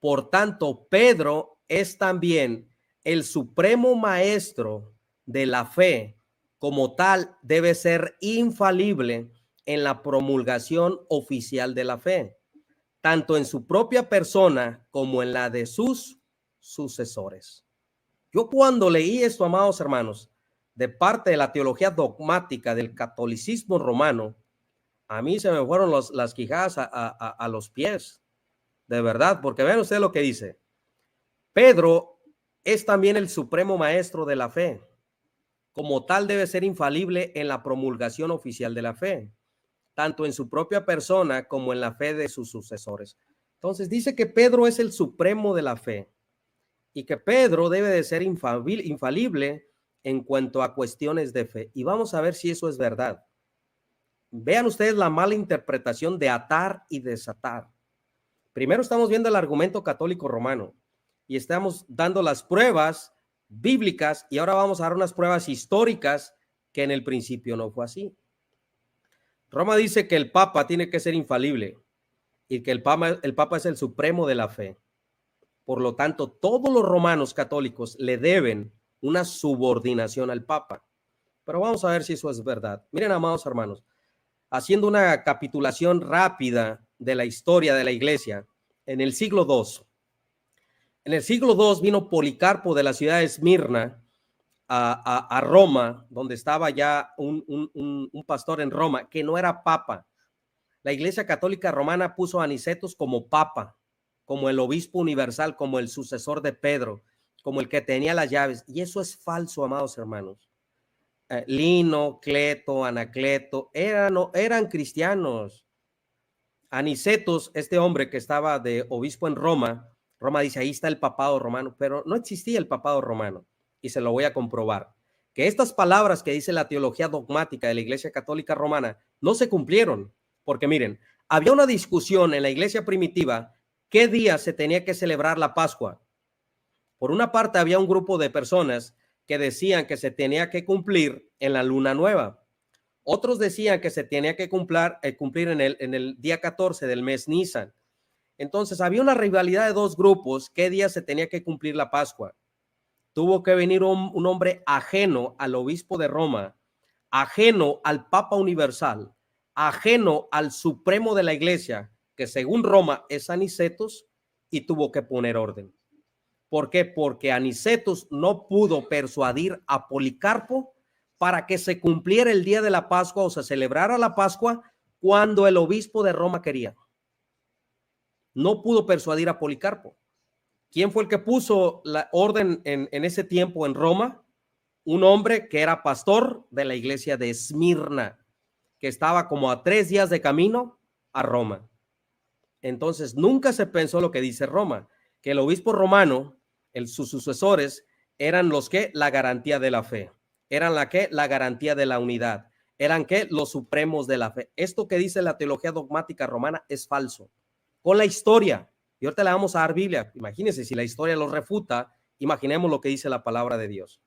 Por tanto, Pedro es también el supremo maestro de la fe. Como tal, debe ser infalible en la promulgación oficial de la fe, tanto en su propia persona como en la de sus sucesores. Yo cuando leí esto, amados hermanos, de parte de la teología dogmática del catolicismo romano, a mí se me fueron las quijadas a los pies, de verdad, porque vean ustedes lo que dice. Pedro es también el supremo maestro de la fe. Como tal, debe ser infalible en la promulgación oficial de la fe, tanto en su propia persona como en la fe de sus sucesores. Entonces dice que Pedro es el supremo de la fe y que Pedro debe de ser infalible en cuanto a cuestiones de fe. Y vamos a ver si eso es verdad. Vean ustedes la mala interpretación de atar y desatar. Primero estamos viendo el argumento católico romano y estamos dando las pruebas bíblicas, y ahora vamos a dar unas pruebas históricas que en el principio no fue así. Roma dice que el Papa tiene que ser infalible y que el Papa es el supremo de la fe. Por lo tanto, todos los romanos católicos le deben una subordinación al Papa. Pero vamos a ver si eso es verdad. Miren, amados hermanos, haciendo una capitulación rápida de la historia de la iglesia, en el siglo II. En el siglo II vino Policarpo de la ciudad de Esmirna a Roma, donde estaba ya un pastor en Roma, que no era papa. La Iglesia Católica Romana puso a Anicetus como papa, como el obispo universal, como el sucesor de Pedro, como el que tenía las llaves. Y eso es falso, amados hermanos. Lino, Cleto, Anacleto, eran cristianos. Anicetus, este hombre que estaba de obispo en Roma, Roma dice, ahí está el papado romano, pero no existía el papado romano. Y se lo voy a comprobar, que estas palabras que dice la teología dogmática de la Iglesia Católica Romana no se cumplieron, porque miren, había una discusión en la iglesia primitiva qué día se tenía que celebrar la Pascua. Por una parte había un grupo de personas que decían que se tenía que cumplir en la luna nueva. Otros decían que se tenía que cumplir en el día 14 del mes Nisan. Entonces había una rivalidad de dos grupos, qué día se tenía que cumplir la Pascua. Tuvo que venir un hombre ajeno al obispo de Roma, ajeno al Papa Universal, ajeno al supremo de la iglesia, que según Roma es Anicetus, y tuvo que poner orden. ¿Por qué? Porque Anicetus no pudo persuadir a Policarpo para que se cumpliera el día de la Pascua o se celebrara la Pascua cuando el obispo de Roma quería. No pudo persuadir a Policarpo. ¿Quién fue el que puso la orden en ese tiempo en Roma? un hombre que era pastor de la iglesia de Esmirna, que estaba como a 3 días de camino a Roma. Entonces, nunca se pensó lo que dice Roma, que el obispo romano, sus sucesores, eran los que la garantía de la fe, eran la garantía de la unidad, eran los supremos de la fe. Esto que dice la teología dogmática romana es falso. Con la historia, y ahorita le vamos a dar Biblia, imagínense si la historia lo refuta, imaginemos lo que dice la palabra de Dios.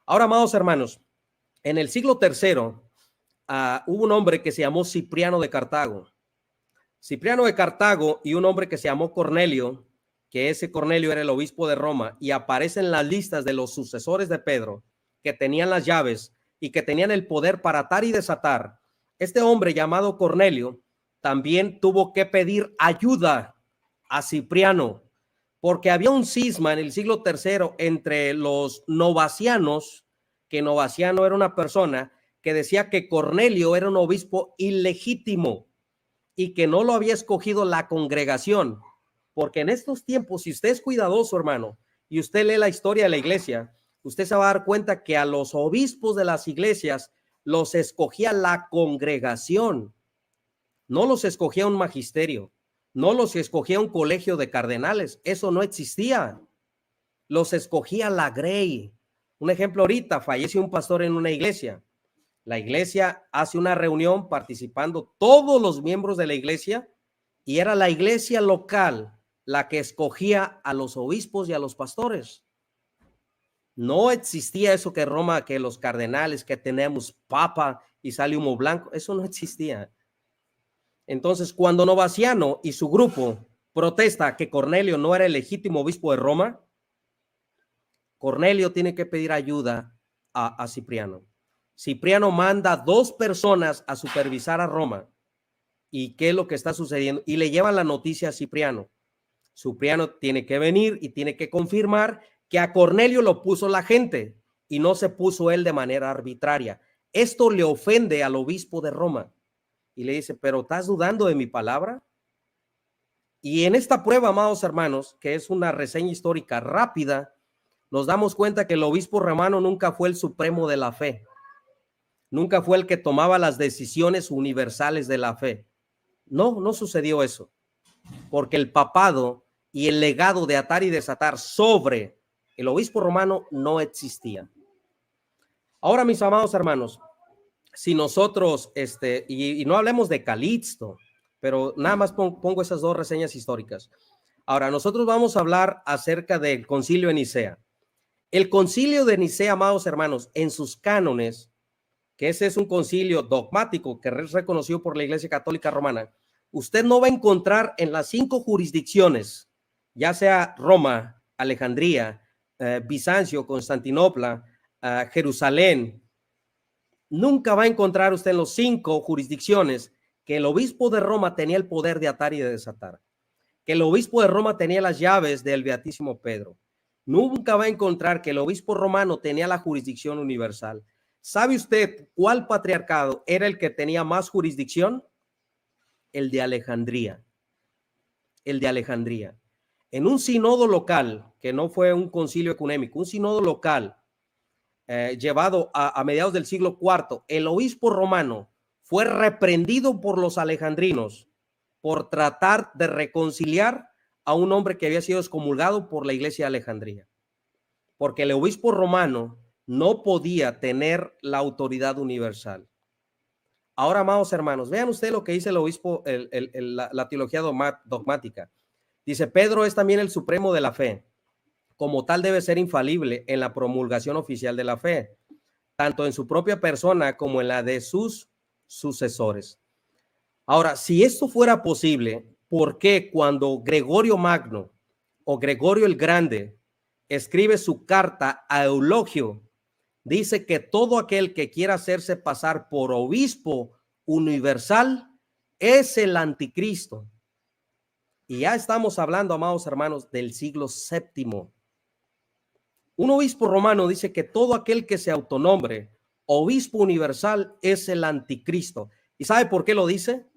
Ahora, amados hermanos, en el siglo III hubo un hombre que se llamó Cipriano de Cartago. Cipriano de Cartago y un hombre que se llamó Cornelio, que ese Cornelio era el obispo de Roma y aparece en las listas de los sucesores de Pedro, que tenían las llaves y que tenían el poder para atar y desatar. Este hombre llamado Cornelio también tuvo que pedir ayuda a Cipriano, porque había un cisma en el siglo III entre los novacianos, que novaciano era una persona que decía que Cornelio era un obispo ilegítimo y que no lo había escogido la congregación, porque en estos tiempos, si usted es cuidadoso, hermano, y usted lee la historia de la iglesia, usted se va a dar cuenta que a los obispos de las iglesias los escogía la congregación, no los escogía un magisterio, no los escogía un colegio de cardenales, eso no existía, los escogía la grey. Un ejemplo, ahorita fallece un pastor en una iglesia, la iglesia hace una reunión participando todos los miembros de la iglesia y era la iglesia local la que escogía a los obispos y a los pastores. No existía eso que Roma, que los cardenales, que tenemos papa y sale humo blanco, eso no existía. Entonces, cuando Novaciano y su grupo protesta que Cornelio no era el legítimo obispo de Roma, Cornelio tiene que pedir ayuda a Cipriano. Cipriano manda 2 personas a supervisar a Roma y qué es lo que está sucediendo y le llevan la noticia a Cipriano. Cipriano tiene que venir y tiene que confirmar que a Cornelio lo puso la gente y no se puso él de manera arbitraria. Esto le ofende al obispo de Roma y le dice, pero ¿estás dudando de mi palabra? Y en esta prueba, amados hermanos, que es una reseña histórica rápida, nos damos cuenta que el obispo romano nunca fue el supremo de la fe. Nunca fue el que tomaba las decisiones universales de la fe. No, no sucedió eso. Porque el papado y el legado de atar y desatar sobre el obispo romano no existía. Ahora, mis amados hermanos, si nosotros, y no hablemos de Calixto, pero nada más pongo esas 2 reseñas históricas. Ahora, nosotros vamos a hablar acerca del concilio de Nicea. El concilio de Nicea, amados hermanos, en sus cánones, que ese es un concilio dogmático que es reconocido por la Iglesia Católica Romana, usted no va a encontrar en las 5 jurisdicciones, ya sea Roma, Alejandría, Bizancio, Constantinopla, Jerusalén, nunca va a encontrar usted en las 5 jurisdicciones que el obispo de Roma tenía el poder de atar y de desatar, que el obispo de Roma tenía las llaves del Beatísimo Pedro. Nunca va a encontrar que el obispo romano tenía la jurisdicción universal. ¿Sabe usted cuál patriarcado era el que tenía más jurisdicción? El de Alejandría. El de Alejandría. En un sínodo local, que no fue un concilio ecuménico, un sínodo local llevado a mediados del siglo IV, el obispo romano fue reprendido por los alejandrinos por tratar de reconciliar a un hombre que había sido excomulgado por la iglesia de Alejandría, porque el obispo romano no podía tener la autoridad universal. Ahora, amados hermanos, vean ustedes lo que dice el obispo, la teología dogmática. Dice, Pedro es también el supremo de la fe. Como tal debe ser infalible en la promulgación oficial de la fe, tanto en su propia persona como en la de sus sucesores. Ahora, si esto fuera posible, ¿por qué cuando Gregorio Magno o Gregorio el Grande escribe su carta a Eulogio, dice que todo aquel que quiera hacerse pasar por obispo universal es el anticristo? Y ya estamos hablando, amados hermanos, del siglo VII. Un obispo romano dice que todo aquel que se autonombre obispo universal es el anticristo. ¿Y sabe por qué lo dice?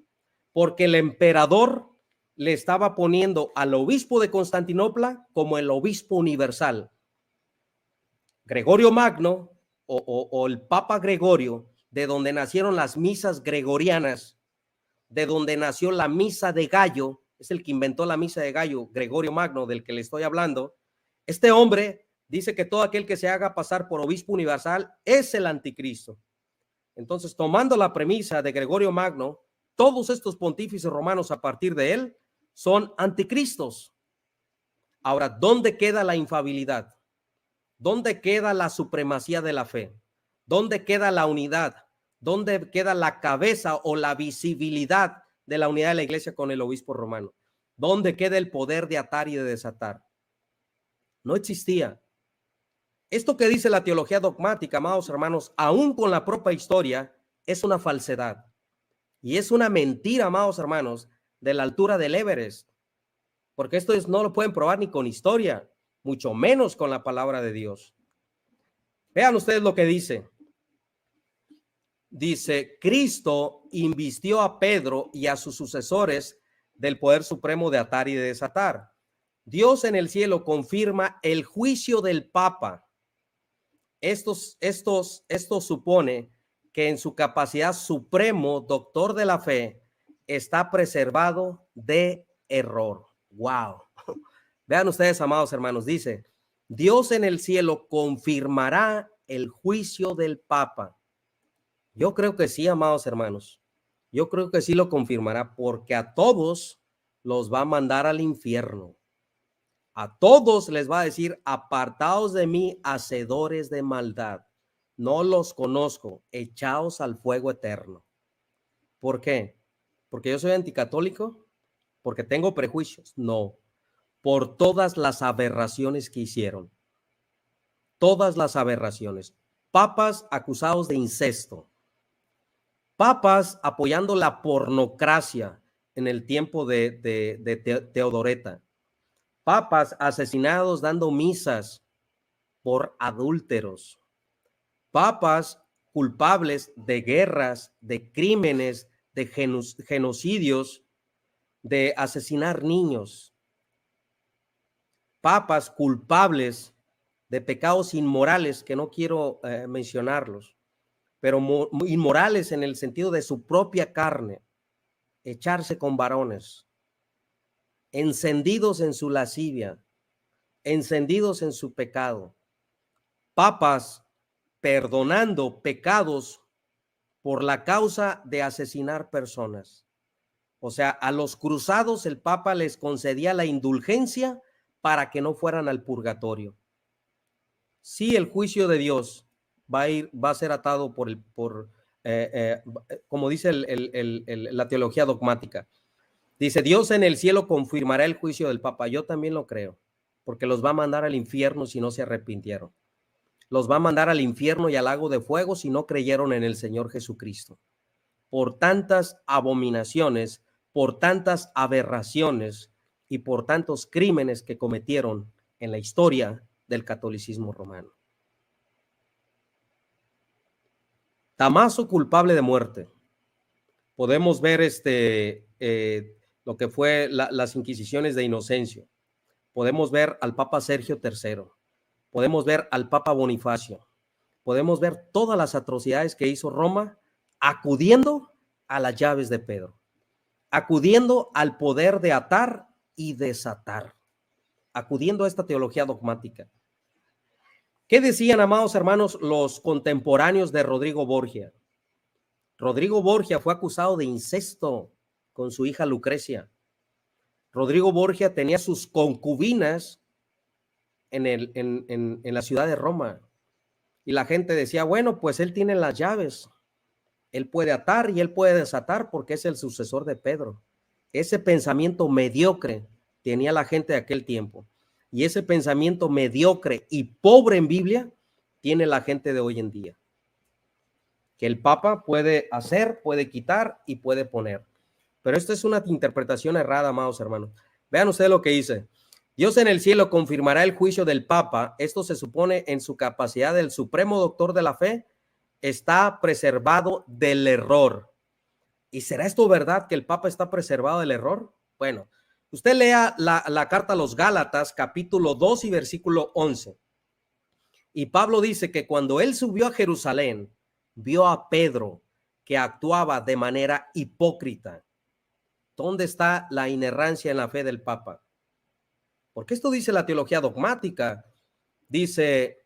Porque el emperador le estaba poniendo al obispo de Constantinopla como el obispo universal. Gregorio Magno o el Papa Gregorio, de donde nacieron las misas gregorianas, de donde nació la misa de gallo, es el que inventó la misa de gallo, Gregorio Magno, del que le estoy hablando. Este hombre dice que todo aquel que se haga pasar por obispo universal es el anticristo. Entonces, tomando la premisa de Gregorio Magno, todos estos pontífices romanos a partir de él son anticristos. Ahora, ¿dónde queda la infalibilidad? ¿Dónde queda la supremacía de la fe? ¿Dónde queda la unidad? ¿Dónde queda la cabeza o la visibilidad de la unidad de la iglesia con el obispo romano? ¿Dónde queda el poder de atar y de desatar? No existía. Esto que dice la teología dogmática, amados hermanos, aún con la propia historia, es una falsedad. Y es una mentira, amados hermanos, de la altura del Everest. Porque esto no lo pueden probar ni con historia, mucho menos con la palabra de Dios. Vean ustedes lo que dice. Dice, Cristo invistió a Pedro y a sus sucesores del poder supremo de atar y de desatar. Dios en el cielo confirma el juicio del Papa. Esto supone que en su capacidad supremo, doctor de la fe, está preservado de error. Wow. Vean ustedes, amados hermanos, dice, Dios en el cielo confirmará el juicio del Papa. Yo creo que sí, amados hermanos. Yo creo que sí lo confirmará, porque a todos los va a mandar al infierno. A todos les va a decir, apartaos de mí, hacedores de maldad. No los conozco, echaos al fuego eterno. ¿Por qué? ¿Porque yo soy anticatólico? ¿Porque tengo prejuicios? No. Por todas las aberraciones que hicieron. Todas las aberraciones. Papas acusados de incesto. Papas apoyando la pornocracia en el tiempo de Teodoreta. Papas asesinados dando misas por adúlteros. Papas culpables de guerras, de crímenes, de genocidios, de asesinar niños. Papas culpables de pecados inmorales, que no quiero mencionarlos, pero inmorales en el sentido de su propia carne, echarse con varones, encendidos en su lascivia, encendidos en su pecado. Papas perdonando pecados por la causa de asesinar personas. O sea, a los cruzados el Papa les concedía la indulgencia para que no fueran al purgatorio. Sí, el juicio de Dios va a ser atado como dice la teología dogmática. Dice, Dios en el cielo confirmará el juicio del Papa. Yo también lo creo, porque los va a mandar al infierno si no se arrepintieron. Los va a mandar al infierno y al lago de fuego si no creyeron en el Señor Jesucristo. Por tantas abominaciones, por tantas aberraciones y por tantos crímenes que cometieron en la historia del catolicismo romano. Damaso culpable de muerte. Podemos ver lo que fue las inquisiciones de Inocencio. Podemos ver al Papa Sergio III. Podemos ver al Papa Bonifacio. Podemos ver todas las atrocidades que hizo Roma acudiendo a las llaves de Pedro, acudiendo al poder de atar y desatar, acudiendo a esta teología dogmática. ¿Qué decían, amados hermanos, los contemporáneos de Rodrigo Borgia? Rodrigo Borgia fue acusado de incesto con su hija Lucrecia. Rodrigo Borgia tenía sus concubinas en la ciudad de Roma. Y la gente decía, bueno, pues él tiene las llaves. Él puede atar y él puede desatar porque es el sucesor de Pedro. Ese pensamiento mediocre tenía la gente de aquel tiempo. Y ese pensamiento mediocre y pobre en Biblia tiene la gente de hoy en día. Que el Papa puede hacer, puede quitar y puede poner. Pero esto es una interpretación errada, amados hermanos. Vean ustedes lo que dice. Dios en el cielo confirmará el juicio del Papa. Esto se supone en su capacidad del supremo doctor de la fe. Está preservado del error. ¿Y será esto verdad que el Papa está preservado del error? Bueno, usted lea la carta a los Gálatas, capítulo 2 y versículo 11. Y Pablo dice que cuando él subió a Jerusalén, vio a Pedro que actuaba de manera hipócrita. ¿Dónde está la inerrancia en la fe del Papa? Porque esto dice la teología dogmática. Dice,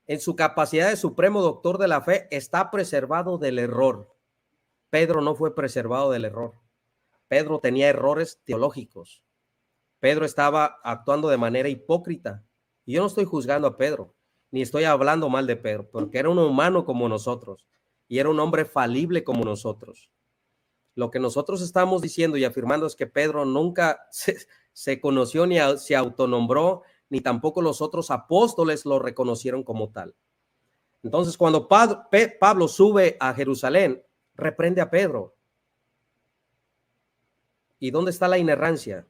en su capacidad de supremo doctor de la fe, está preservado del error. Pedro no fue preservado del error. Pedro tenía errores teológicos. Pedro estaba actuando de manera hipócrita. Y yo no estoy juzgando a Pedro, ni estoy hablando mal de Pedro, porque era un humano como nosotros y era un hombre falible como nosotros. Lo que nosotros estamos diciendo y afirmando es que Pedro nunca se conoció ni se autonombró, ni tampoco los otros apóstoles lo reconocieron como tal. Entonces, cuando Pablo sube a Jerusalén, reprende a Pedro. ¿Y dónde está la inerrancia?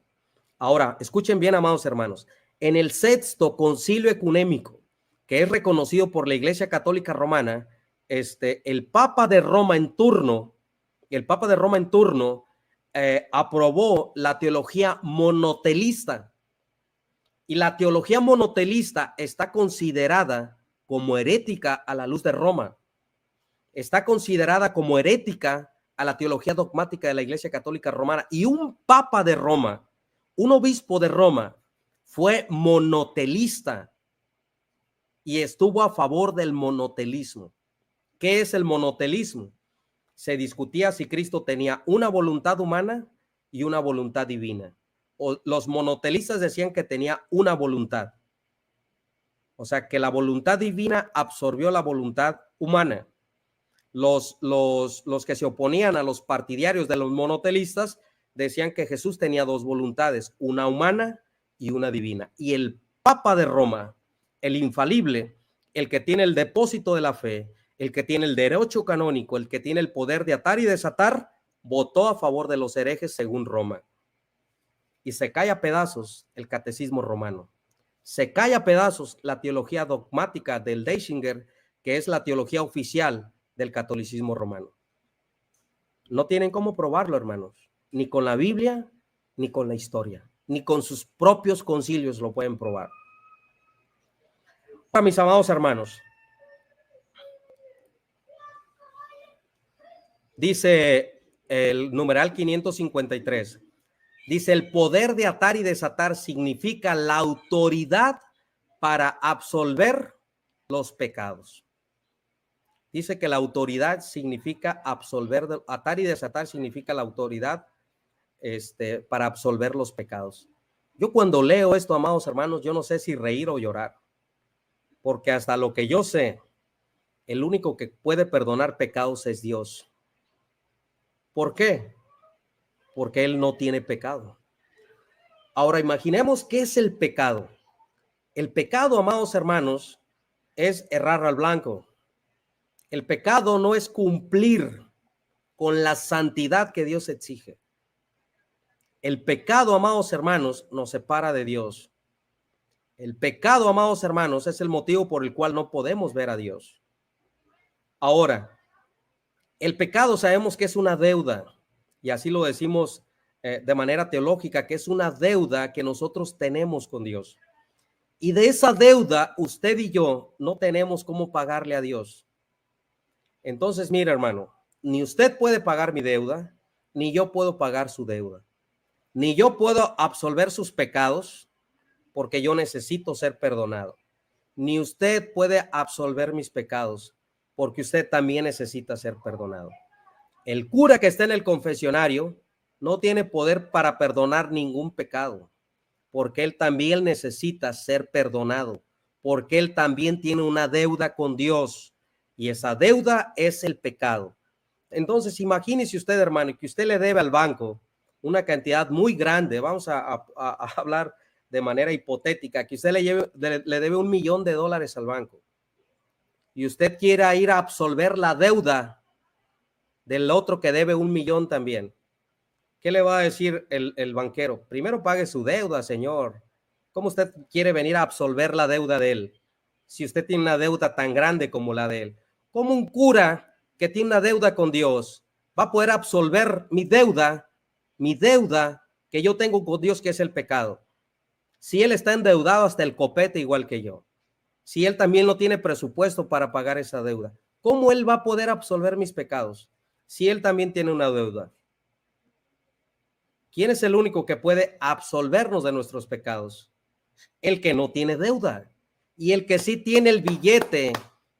Ahora, escuchen bien, amados hermanos. En el sexto concilio ecuménico, que es reconocido por la Iglesia Católica Romana, el Papa de Roma en turno, aprobó la teología monotelista. Y la teología monotelista está considerada como herética a la luz de Roma. Está considerada como herética a la teología dogmática de la Iglesia Católica Romana. Y un papa de Roma, un obispo de Roma, fue monotelista y estuvo a favor del monotelismo. ¿Qué es el monotelismo? Se discutía si Cristo tenía una voluntad humana y una voluntad divina. Los monotelistas decían que tenía una voluntad. O sea, que la voluntad divina absorbió la voluntad humana. Los que se oponían a los partidarios de los monotelistas decían que Jesús tenía dos voluntades, una humana y una divina. Y el Papa de Roma, el infalible, el que tiene el depósito de la fe, el que tiene el derecho canónico, el que tiene el poder de atar y desatar, votó a favor de los herejes según Roma. Y se cae a pedazos el catecismo romano. Se cae a pedazos la teología dogmática del Deisinger, que es la teología oficial del catolicismo romano. No tienen cómo probarlo, hermanos, ni con la Biblia, ni con la historia, ni con sus propios concilios lo pueden probar. Para mis amados hermanos, dice el numeral 553, dice: el poder de atar y desatar significa la autoridad para absolver los pecados. Dice que la autoridad significa absolver, atar y desatar significa la autoridad para absolver los pecados. Yo cuando leo esto, amados hermanos, yo no sé si reír o llorar, porque hasta lo que yo sé, el único que puede perdonar pecados es Dios. ¿Por qué? Porque Él no tiene pecado. Ahora imaginemos qué es el pecado. El pecado, amados hermanos, es errar al blanco. El pecado no es cumplir con la santidad que Dios exige. El pecado, amados hermanos, nos separa de Dios. El pecado, amados hermanos, es el motivo por el cual no podemos ver a Dios. Ahora, el pecado sabemos que es una deuda, y así lo decimos de manera teológica, que es una deuda que nosotros tenemos con Dios. Y de esa deuda, usted y yo no tenemos cómo pagarle a Dios. Entonces, mira, hermano, ni usted puede pagar mi deuda, ni yo puedo pagar su deuda. Ni yo puedo absolver sus pecados, porque yo necesito ser perdonado. Ni usted puede absolver mis pecados, porque usted también necesita ser perdonado. El cura que está en el confesionario no tiene poder para perdonar ningún pecado, porque él también necesita ser perdonado, porque él también tiene una deuda con Dios, y esa deuda es el pecado. Entonces, imagínese usted, hermano, que usted le debe al banco una cantidad muy grande. Vamos a hablar de manera hipotética, que usted le debe $1 millón al banco, y usted quiera ir a absolver la deuda del otro que debe 1 millón también. ¿Qué le va a decir el banquero? Primero pague su deuda, señor. ¿Cómo usted quiere venir a absolver la deuda de él si usted tiene una deuda tan grande como la de él? ¿Cómo un cura que tiene una deuda con Dios va a poder absolver mi deuda que yo tengo con Dios, que es el pecado? Si él está endeudado hasta el copete igual que yo. si él también no tiene presupuesto para pagar esa deuda? ¿Cómo él va a poder absolver mis pecados si él también tiene una deuda? ¿Quién es el único que puede absolvernos de nuestros pecados? El que no tiene deuda y el que sí tiene el billete,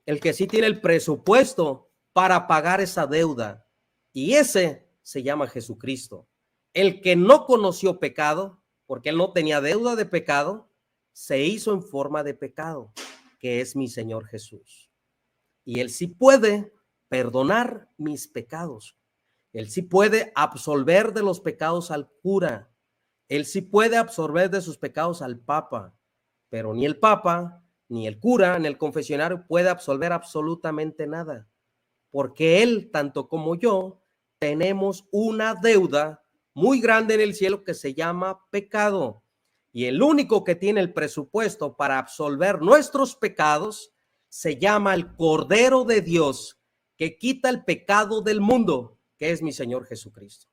el que sí tiene el presupuesto para pagar esa deuda. Y ese se llama Jesucristo. El que no conoció pecado, porque él no tenía deuda de pecado, se hizo en forma de pecado, que es mi Señor Jesús. Y él sí puede perdonar mis pecados. Él sí puede absolver de los pecados al cura. Él sí puede absolver de sus pecados al Papa. Pero ni el Papa, ni el cura, ni el confesionario puede absolver absolutamente nada. Porque él, tanto como yo, tenemos una deuda muy grande en el cielo que se llama pecado. Y el único que tiene el presupuesto para absolver nuestros pecados se llama el Cordero de Dios, que quita el pecado del mundo, que es mi Señor Jesucristo.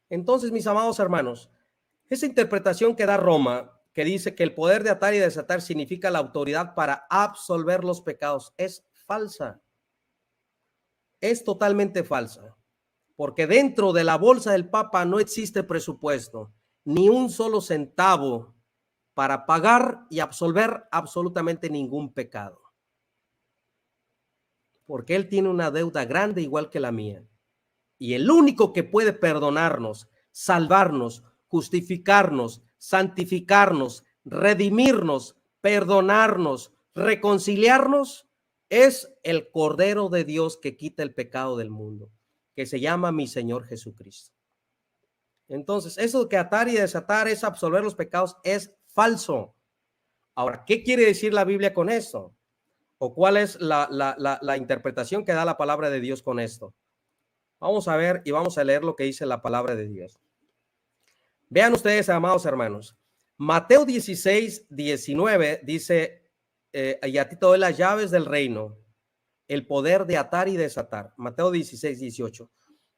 Entonces, mis amados hermanos, esa interpretación que da Roma, que dice que el poder de atar y desatar significa la autoridad para absolver los pecados, es falsa. Es totalmente falsa, porque dentro de la bolsa del Papa no existe presupuesto, ni un solo centavo para pagar y absolver absolutamente ningún pecado. Porque él tiene una deuda grande igual que la mía. Y el único que puede perdonarnos, salvarnos, justificarnos, santificarnos, redimirnos, perdonarnos, reconciliarnos, es el Cordero de Dios que quita el pecado del mundo, que se llama mi Señor Jesucristo. Entonces, eso que atar y desatar es absolver los pecados es falso. Ahora, ¿qué quiere decir la Biblia con esto? ¿O cuál es la interpretación que da la palabra de Dios con esto? Vamos a ver y vamos a leer lo que dice la palabra de Dios. Vean ustedes, amados hermanos. Mateo 16, 19 dice, y a ti te doy las llaves del reino, el poder de atar y desatar. Mateo 16, 18.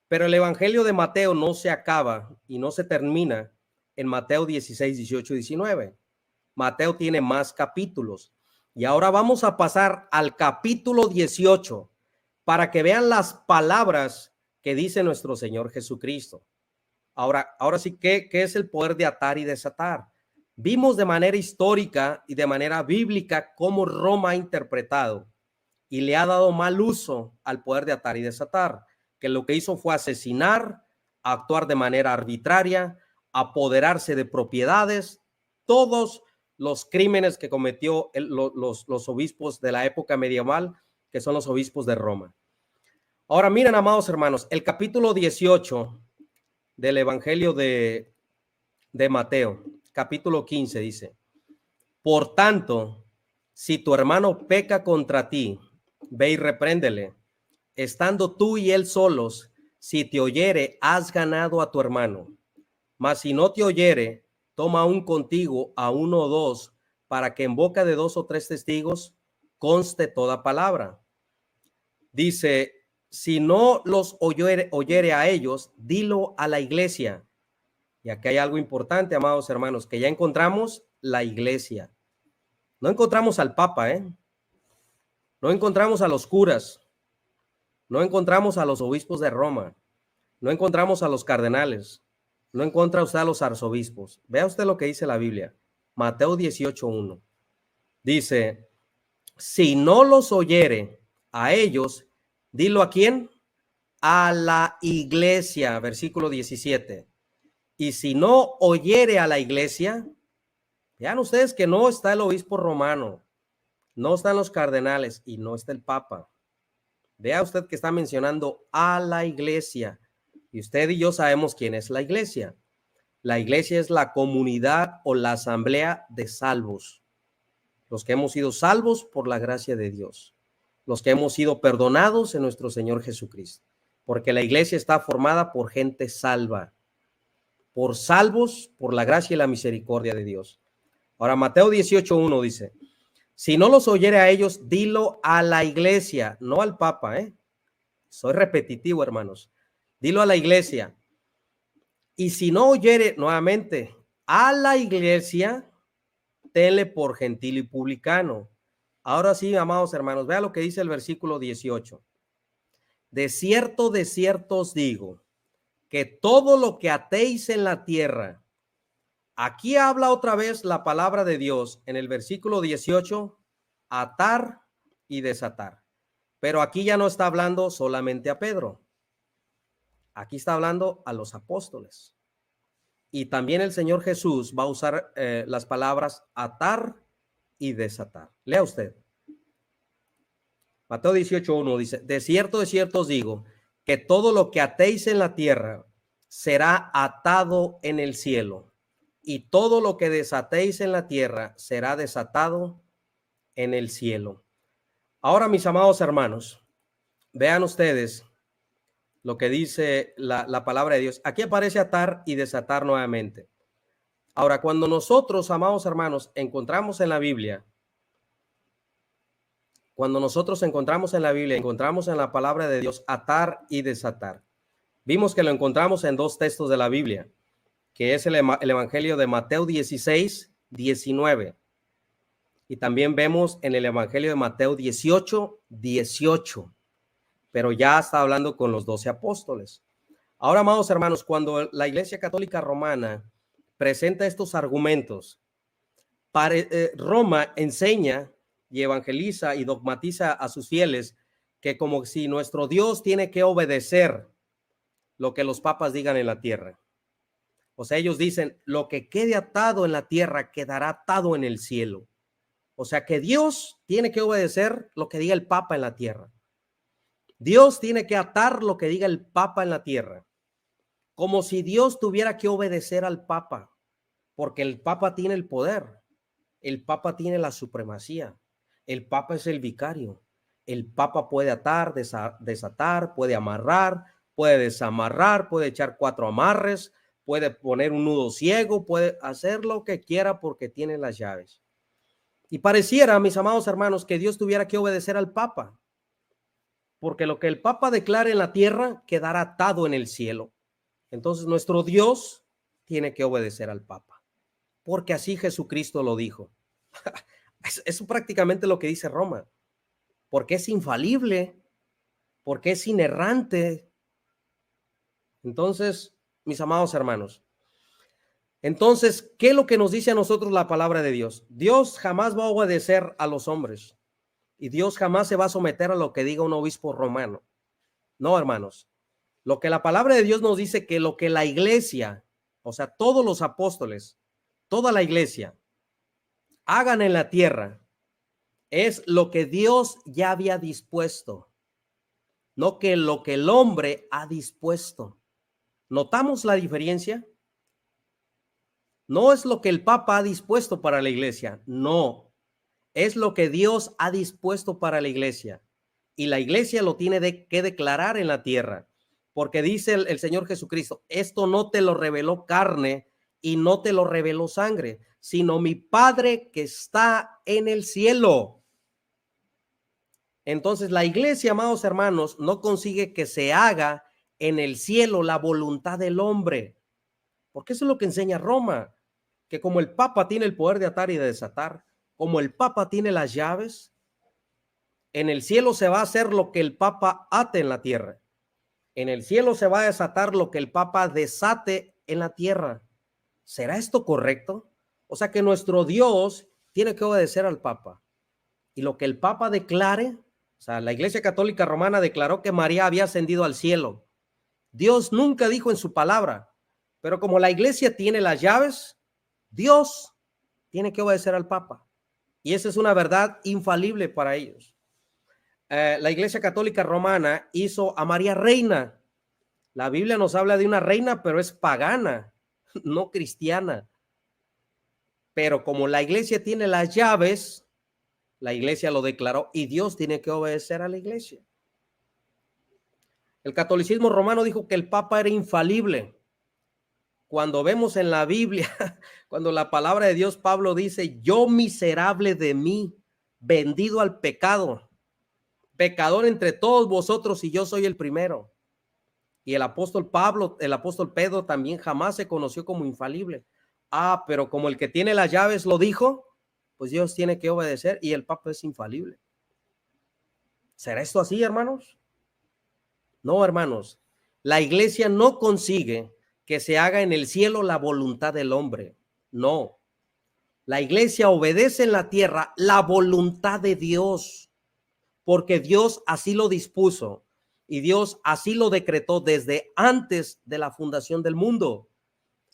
Pero el evangelio de Mateo no se acaba y no se termina en Mateo 16, 18 y 19. Mateo tiene más capítulos. Y ahora vamos a pasar al capítulo 18 para que vean las palabras que dice nuestro Señor Jesucristo. Ahora sí, ¿qué es el poder de atar y desatar? Vimos de manera histórica y de manera bíblica cómo Roma ha interpretado y le ha dado mal uso al poder de atar y desatar, que lo que hizo fue asesinar, actuar de manera arbitraria, apoderarse de propiedades, todos los crímenes que cometió los obispos de la época medieval, que son los obispos de Roma. Ahora miren, amados hermanos, el capítulo 18 del Evangelio de Mateo, capítulo 15 dice, por tanto, si tu hermano peca contra ti, ve y repréndele, estando tú y él solos, si te oyere, has ganado a tu hermano. Mas si no te oyere, toma aún contigo a uno o dos, para que en boca de 2 o 3 testigos conste toda palabra. Dice, si no los oyere a ellos, dilo a la iglesia. Y aquí hay algo importante, amados hermanos, que ya encontramos la iglesia. No encontramos al Papa, no encontramos a los curas, no encontramos a los obispos de Roma, no encontramos a los cardenales, no encuentra usted a los arzobispos. Vea usted lo que dice la Biblia. Mateo 18:1. Dice, si no los oyere a ellos, dilo a quién, a la iglesia, versículo 17. Y si no oyere a la iglesia, vean ustedes que no está el obispo romano, no están los cardenales y no está el Papa. Vea usted que está mencionando a la iglesia. Y usted y yo sabemos quién es la iglesia. La iglesia es la comunidad o la asamblea de salvos. Los que hemos sido salvos por la gracia de Dios. Los que hemos sido perdonados en nuestro Señor Jesucristo. Porque la iglesia está formada por gente salva. Por salvos por la gracia y la misericordia de Dios. Ahora Mateo 18:1 dice, si no los oyere a ellos, dilo a la iglesia, no al Papa, Soy repetitivo, hermanos. Dilo a la iglesia. Y si no oyere, nuevamente, a la iglesia, tenle por gentil y publicano. Ahora sí, amados hermanos, vea lo que dice el versículo 18. De cierto os digo, que todo lo que atéis en la tierra, aquí habla otra vez la palabra de Dios en el versículo 18, atar y desatar. Pero aquí ya no está hablando solamente a Pedro. Aquí está hablando a los apóstoles. Y también el Señor Jesús va a usar las palabras atar y desatar. Lea usted. Mateo 18:1 dice, de cierto os digo, que todo lo que atéis en la tierra será atado en el cielo, y todo lo que desatéis en la tierra será desatado en el cielo. Ahora, mis amados hermanos, vean ustedes lo que dice la palabra de Dios. Aquí aparece atar y desatar nuevamente. Ahora, cuando nosotros, amados hermanos, encontramos en la Biblia, encontramos en la palabra de Dios atar y desatar. Vimos que lo encontramos en dos textos de la Biblia, que es el Evangelio de Mateo 16:19. Y también vemos en el Evangelio de Mateo 18:18. Pero ya está hablando con los 12 apóstoles. Ahora, amados hermanos, cuando la Iglesia Católica Romana presenta estos argumentos, Roma enseña y evangeliza y dogmatiza a sus fieles que como si nuestro Dios tiene que obedecer lo que los papas digan en la tierra. O sea, ellos dicen, lo que quede atado en la tierra quedará atado en el cielo. O sea, que Dios tiene que obedecer lo que diga el papa en la tierra. Dios tiene que atar lo que diga el papa en la tierra. Como si Dios tuviera que obedecer al papa, porque el papa tiene el poder. El papa tiene la supremacía. El papa es el vicario. El papa puede atar, desatar, puede amarrar, puede desamarrar, puede echar 4 amarres, puede poner un nudo ciego, puede hacer lo que quiera porque tiene las llaves. Y pareciera, mis amados hermanos, que Dios tuviera que obedecer al papa, porque lo que el papa declare en la tierra quedará atado en el cielo. Entonces nuestro Dios tiene que obedecer al papa, porque así Jesucristo lo dijo. Eso prácticamente lo que dice Roma, porque es infalible, porque es inerrante. Entonces, mis amados hermanos, entonces, ¿qué es lo que nos dice a nosotros la palabra de Dios? Dios jamás va a obedecer a los hombres y Dios jamás se va a someter a lo que diga un obispo romano. No, hermanos. Lo que la palabra de Dios nos dice que lo que la iglesia, o sea, todos los apóstoles, toda la iglesia, hagan en la tierra, es lo que Dios ya había dispuesto, no que lo que el hombre ha dispuesto. ¿Notamos la diferencia? No es lo que el Papa ha dispuesto para la iglesia, no, es lo que Dios ha dispuesto para la iglesia. Y la iglesia lo tiene que declarar en la tierra, porque dice el Señor Jesucristo, esto no te lo reveló carne y no te lo reveló sangre, sino mi Padre que está en el cielo. Entonces la iglesia, amados hermanos, no consigue que se haga en el cielo la voluntad del hombre, porque eso es lo que enseña Roma, que como el Papa tiene el poder de atar y de desatar, como el Papa tiene las llaves, en el cielo se va a hacer lo que el Papa ate en la tierra. En el cielo se va a desatar lo que el Papa desate en la tierra. ¿Será esto correcto? O sea que nuestro Dios tiene que obedecer al Papa. Y lo que el Papa declare, o sea, la Iglesia Católica Romana declaró que María había ascendido al cielo. Dios nunca dijo en su palabra, pero como la Iglesia tiene las llaves, Dios tiene que obedecer al Papa. Y esa es una verdad infalible para ellos. La Iglesia Católica Romana hizo a María reina. La Biblia nos habla de una reina, pero es pagana, no cristiana. Pero como la Iglesia tiene las llaves, la Iglesia lo declaró y Dios tiene que obedecer a la Iglesia. El catolicismo romano dijo que el Papa era infalible. Cuando vemos en la Biblia, cuando la palabra de Dios, Pablo dice, yo miserable de mí, vendido al pecado, pecador entre todos vosotros y yo soy el primero. Y el apóstol Pedro también jamás se conoció como infalible. Pero como el que tiene las llaves lo dijo, pues Dios tiene que obedecer y el Papa es infalible. ¿Será esto así, hermanos? No, hermanos. La iglesia no consigue que se haga en el cielo la voluntad del hombre. No. La iglesia obedece en la tierra la voluntad de Dios, porque Dios así lo dispuso y Dios así lo decretó desde antes de la fundación del mundo.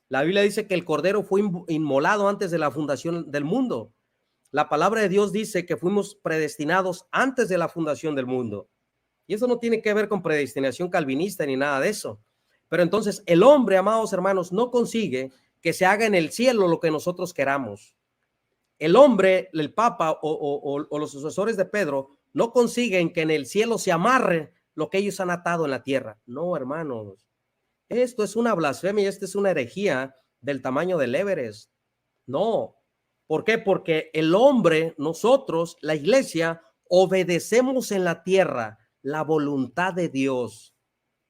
La Biblia dice que el Cordero fue inmolado antes de la fundación del mundo. La palabra de Dios dice que fuimos predestinados antes de la fundación del mundo. Y eso no tiene que ver con predestinación calvinista ni nada de eso. Pero entonces el hombre, amados hermanos, no consigue que se haga en el cielo lo que nosotros queramos. El hombre, el Papa o los sucesores de Pedro no consiguen que en el cielo se amarre lo que ellos han atado en la tierra. No, hermanos. Esto es una blasfemia, esta es una herejía del tamaño del Everest. No. ¿Por qué? Porque el hombre, nosotros, la iglesia, obedecemos en la tierra la voluntad de Dios,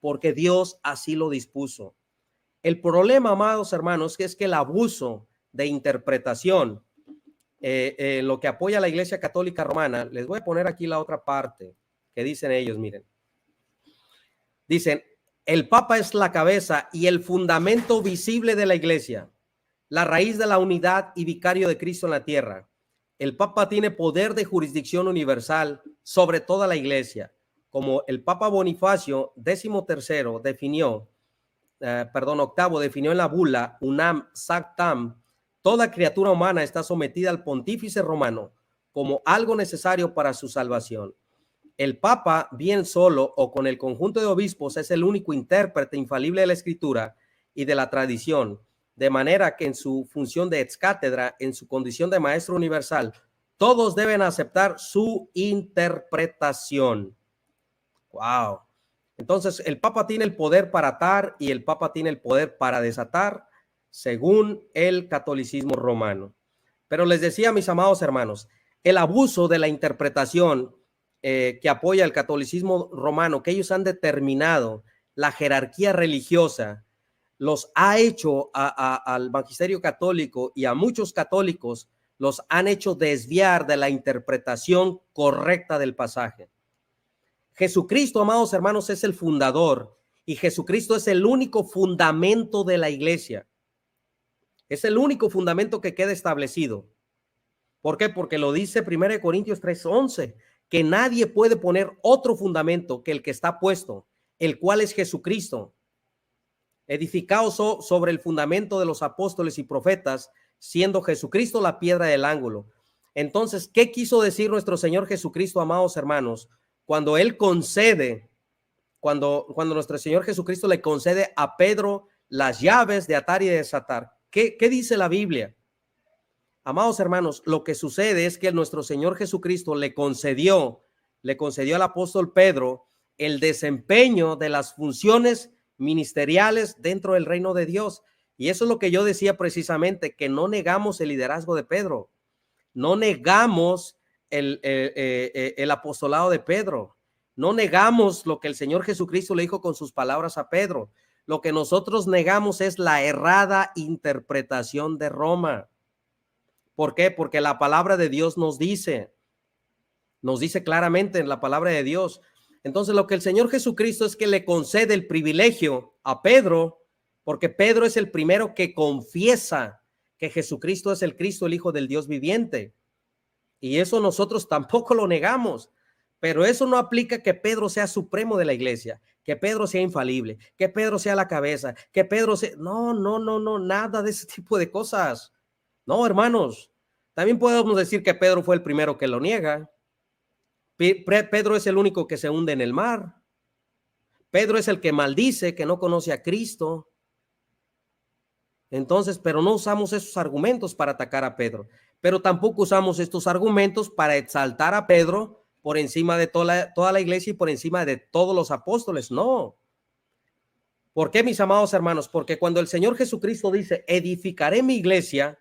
porque Dios así lo dispuso. El problema, amados hermanos, es que el abuso de interpretación, lo que apoya a la Iglesia Católica Romana, les voy a poner aquí la otra parte que dicen ellos, miren. Dicen, el Papa es la cabeza y el fundamento visible de la Iglesia, la raíz de la unidad y vicario de Cristo en la tierra. El Papa tiene poder de jurisdicción universal sobre toda la Iglesia. Como el Papa Bonifacio XIII definió, octavo definió en la bula Unam Sanctam, toda criatura humana está sometida al pontífice romano como algo necesario para su salvación. El Papa, bien solo o con el conjunto de obispos, es el único intérprete infalible de la Escritura y de la tradición, de manera que en su función de ex cátedra, en su condición de maestro universal, todos deben aceptar su interpretación. Wow. Entonces, el Papa tiene el poder para atar y el Papa tiene el poder para desatar, según el catolicismo romano. Pero les decía, mis amados hermanos, el abuso de la interpretación que apoya el catolicismo romano, que ellos han determinado la jerarquía religiosa, los ha hecho al magisterio católico y a muchos católicos los han hecho desviar de la interpretación correcta del pasaje. Jesucristo, amados hermanos, es el fundador y Jesucristo es el único fundamento de la iglesia. Es el único fundamento que queda establecido. ¿Por qué? Porque lo dice 1 Corintios 3:11, que nadie puede poner otro fundamento que el que está puesto, el cual es Jesucristo. Edificados sobre el fundamento de los apóstoles y profetas, siendo Jesucristo la piedra del ángulo. Entonces, ¿qué quiso decir nuestro Señor Jesucristo, amados hermanos? Cuando él concede, cuando nuestro Señor Jesucristo le concede a Pedro las llaves de atar y de desatar, ¿qué dice la Biblia? Amados hermanos, lo que sucede es que nuestro Señor Jesucristo le concedió al apóstol Pedro el desempeño de las funciones ministeriales dentro del reino de Dios. Y eso es lo que yo decía precisamente, que no negamos el liderazgo de Pedro, no negamos el apostolado de Pedro, no negamos lo que el Señor Jesucristo le dijo con sus palabras a Pedro. Lo que nosotros negamos es la errada interpretación de Roma. ¿Por qué? Porque la palabra de Dios nos dice claramente en la palabra de Dios. Entonces lo que el Señor Jesucristo es que le concede el privilegio a Pedro, porque Pedro es el primero que confiesa que Jesucristo es el Cristo, el Hijo del Dios viviente. Y eso nosotros tampoco lo negamos, pero eso no aplica que Pedro sea supremo de la iglesia, que Pedro sea infalible, que Pedro sea la cabeza, que Pedro sea... No, nada de ese tipo de cosas. No, hermanos, también podemos decir que Pedro fue el primero que lo niega. Pedro es el único que se hunde en el mar. Pedro es el que maldice, que no conoce a Cristo. Entonces, pero no usamos esos argumentos para atacar a Pedro, pero tampoco usamos estos argumentos para exaltar a Pedro por encima de toda la iglesia y por encima de todos los apóstoles. No. ¿Por qué, mis amados hermanos? Porque cuando el Señor Jesucristo dice, edificaré mi iglesia,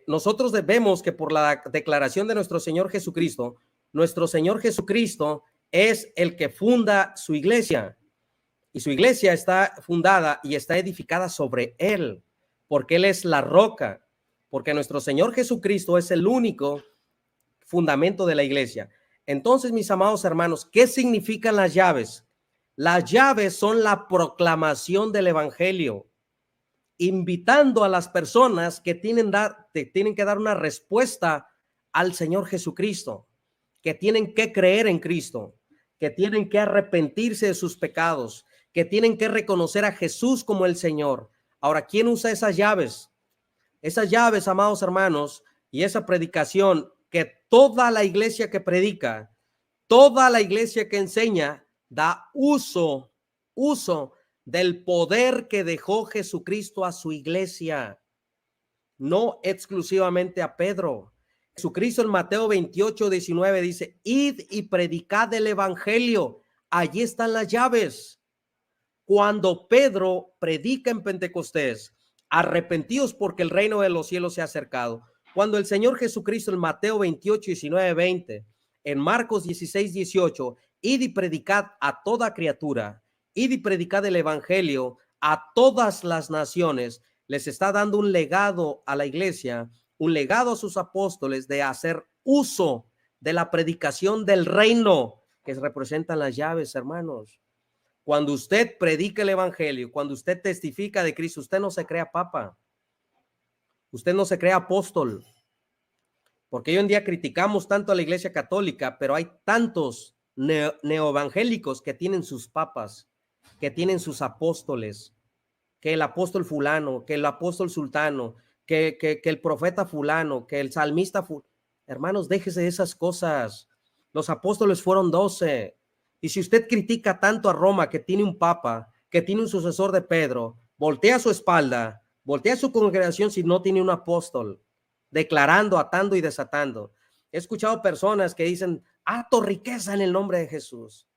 nosotros vemos que por la declaración de nuestro Señor Jesucristo es el que funda su iglesia. Y su iglesia está fundada y está edificada sobre él, porque él es la roca, porque nuestro Señor Jesucristo es el único fundamento de la iglesia. Entonces, mis amados hermanos, ¿qué significan las llaves? Las llaves son la proclamación del evangelio, invitando a las personas que tienen que dar una respuesta al Señor Jesucristo, que tienen que creer en Cristo, que tienen que arrepentirse de sus pecados, que tienen que reconocer a Jesús como el Señor. Ahora, ¿quién usa esas llaves? Esas llaves, amados hermanos, y esa predicación que toda la iglesia que predica, toda la iglesia que enseña, da uso del poder que dejó Jesucristo a su iglesia, no exclusivamente a Pedro. Jesucristo en Mateo 28:19 dice: id y predicad el evangelio. Allí están las llaves. Cuando Pedro predica en Pentecostés, arrepentidos porque el reino de los cielos se ha acercado. Cuando el Señor Jesucristo en Mateo 28:19-20, en Marcos 16:18, id y predicad a toda criatura, id y predicad el evangelio a todas las naciones, les está dando un legado a la iglesia, un legado a sus apóstoles de hacer uso de la predicación del reino que representan las llaves, hermanos. Cuando usted predica el evangelio, cuando usted testifica de Cristo, usted no se crea papa, usted no se crea apóstol, porque hoy en día criticamos tanto a la iglesia católica, pero hay tantos neoevangélicos que tienen sus papas, que tienen sus apóstoles, que el apóstol fulano, que el apóstol sultano, que el profeta fulano, que el salmista fulano. Hermanos, déjese de esas cosas. Los apóstoles fueron 12. Y si usted critica tanto a Roma, que tiene un papa, que tiene un sucesor de Pedro, voltea su espalda, voltea su congregación si no tiene un apóstol, declarando, atando y desatando. He escuchado personas que dicen: ato riqueza en el nombre de Jesús,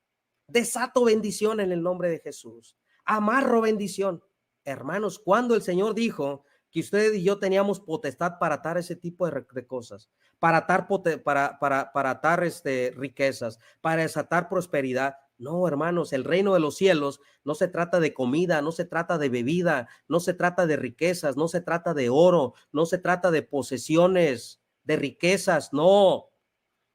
desato bendición en el nombre de Jesús, amarro bendición. Hermanos, ¿cuándo el Señor dijo que usted y yo teníamos potestad para atar ese tipo de cosas? Para atar, para atar riquezas, para desatar prosperidad. No, hermanos, el reino de los cielos no se trata de comida, no se trata de bebida, no se trata de riquezas, no se trata de oro, no se trata de posesiones, de riquezas, no.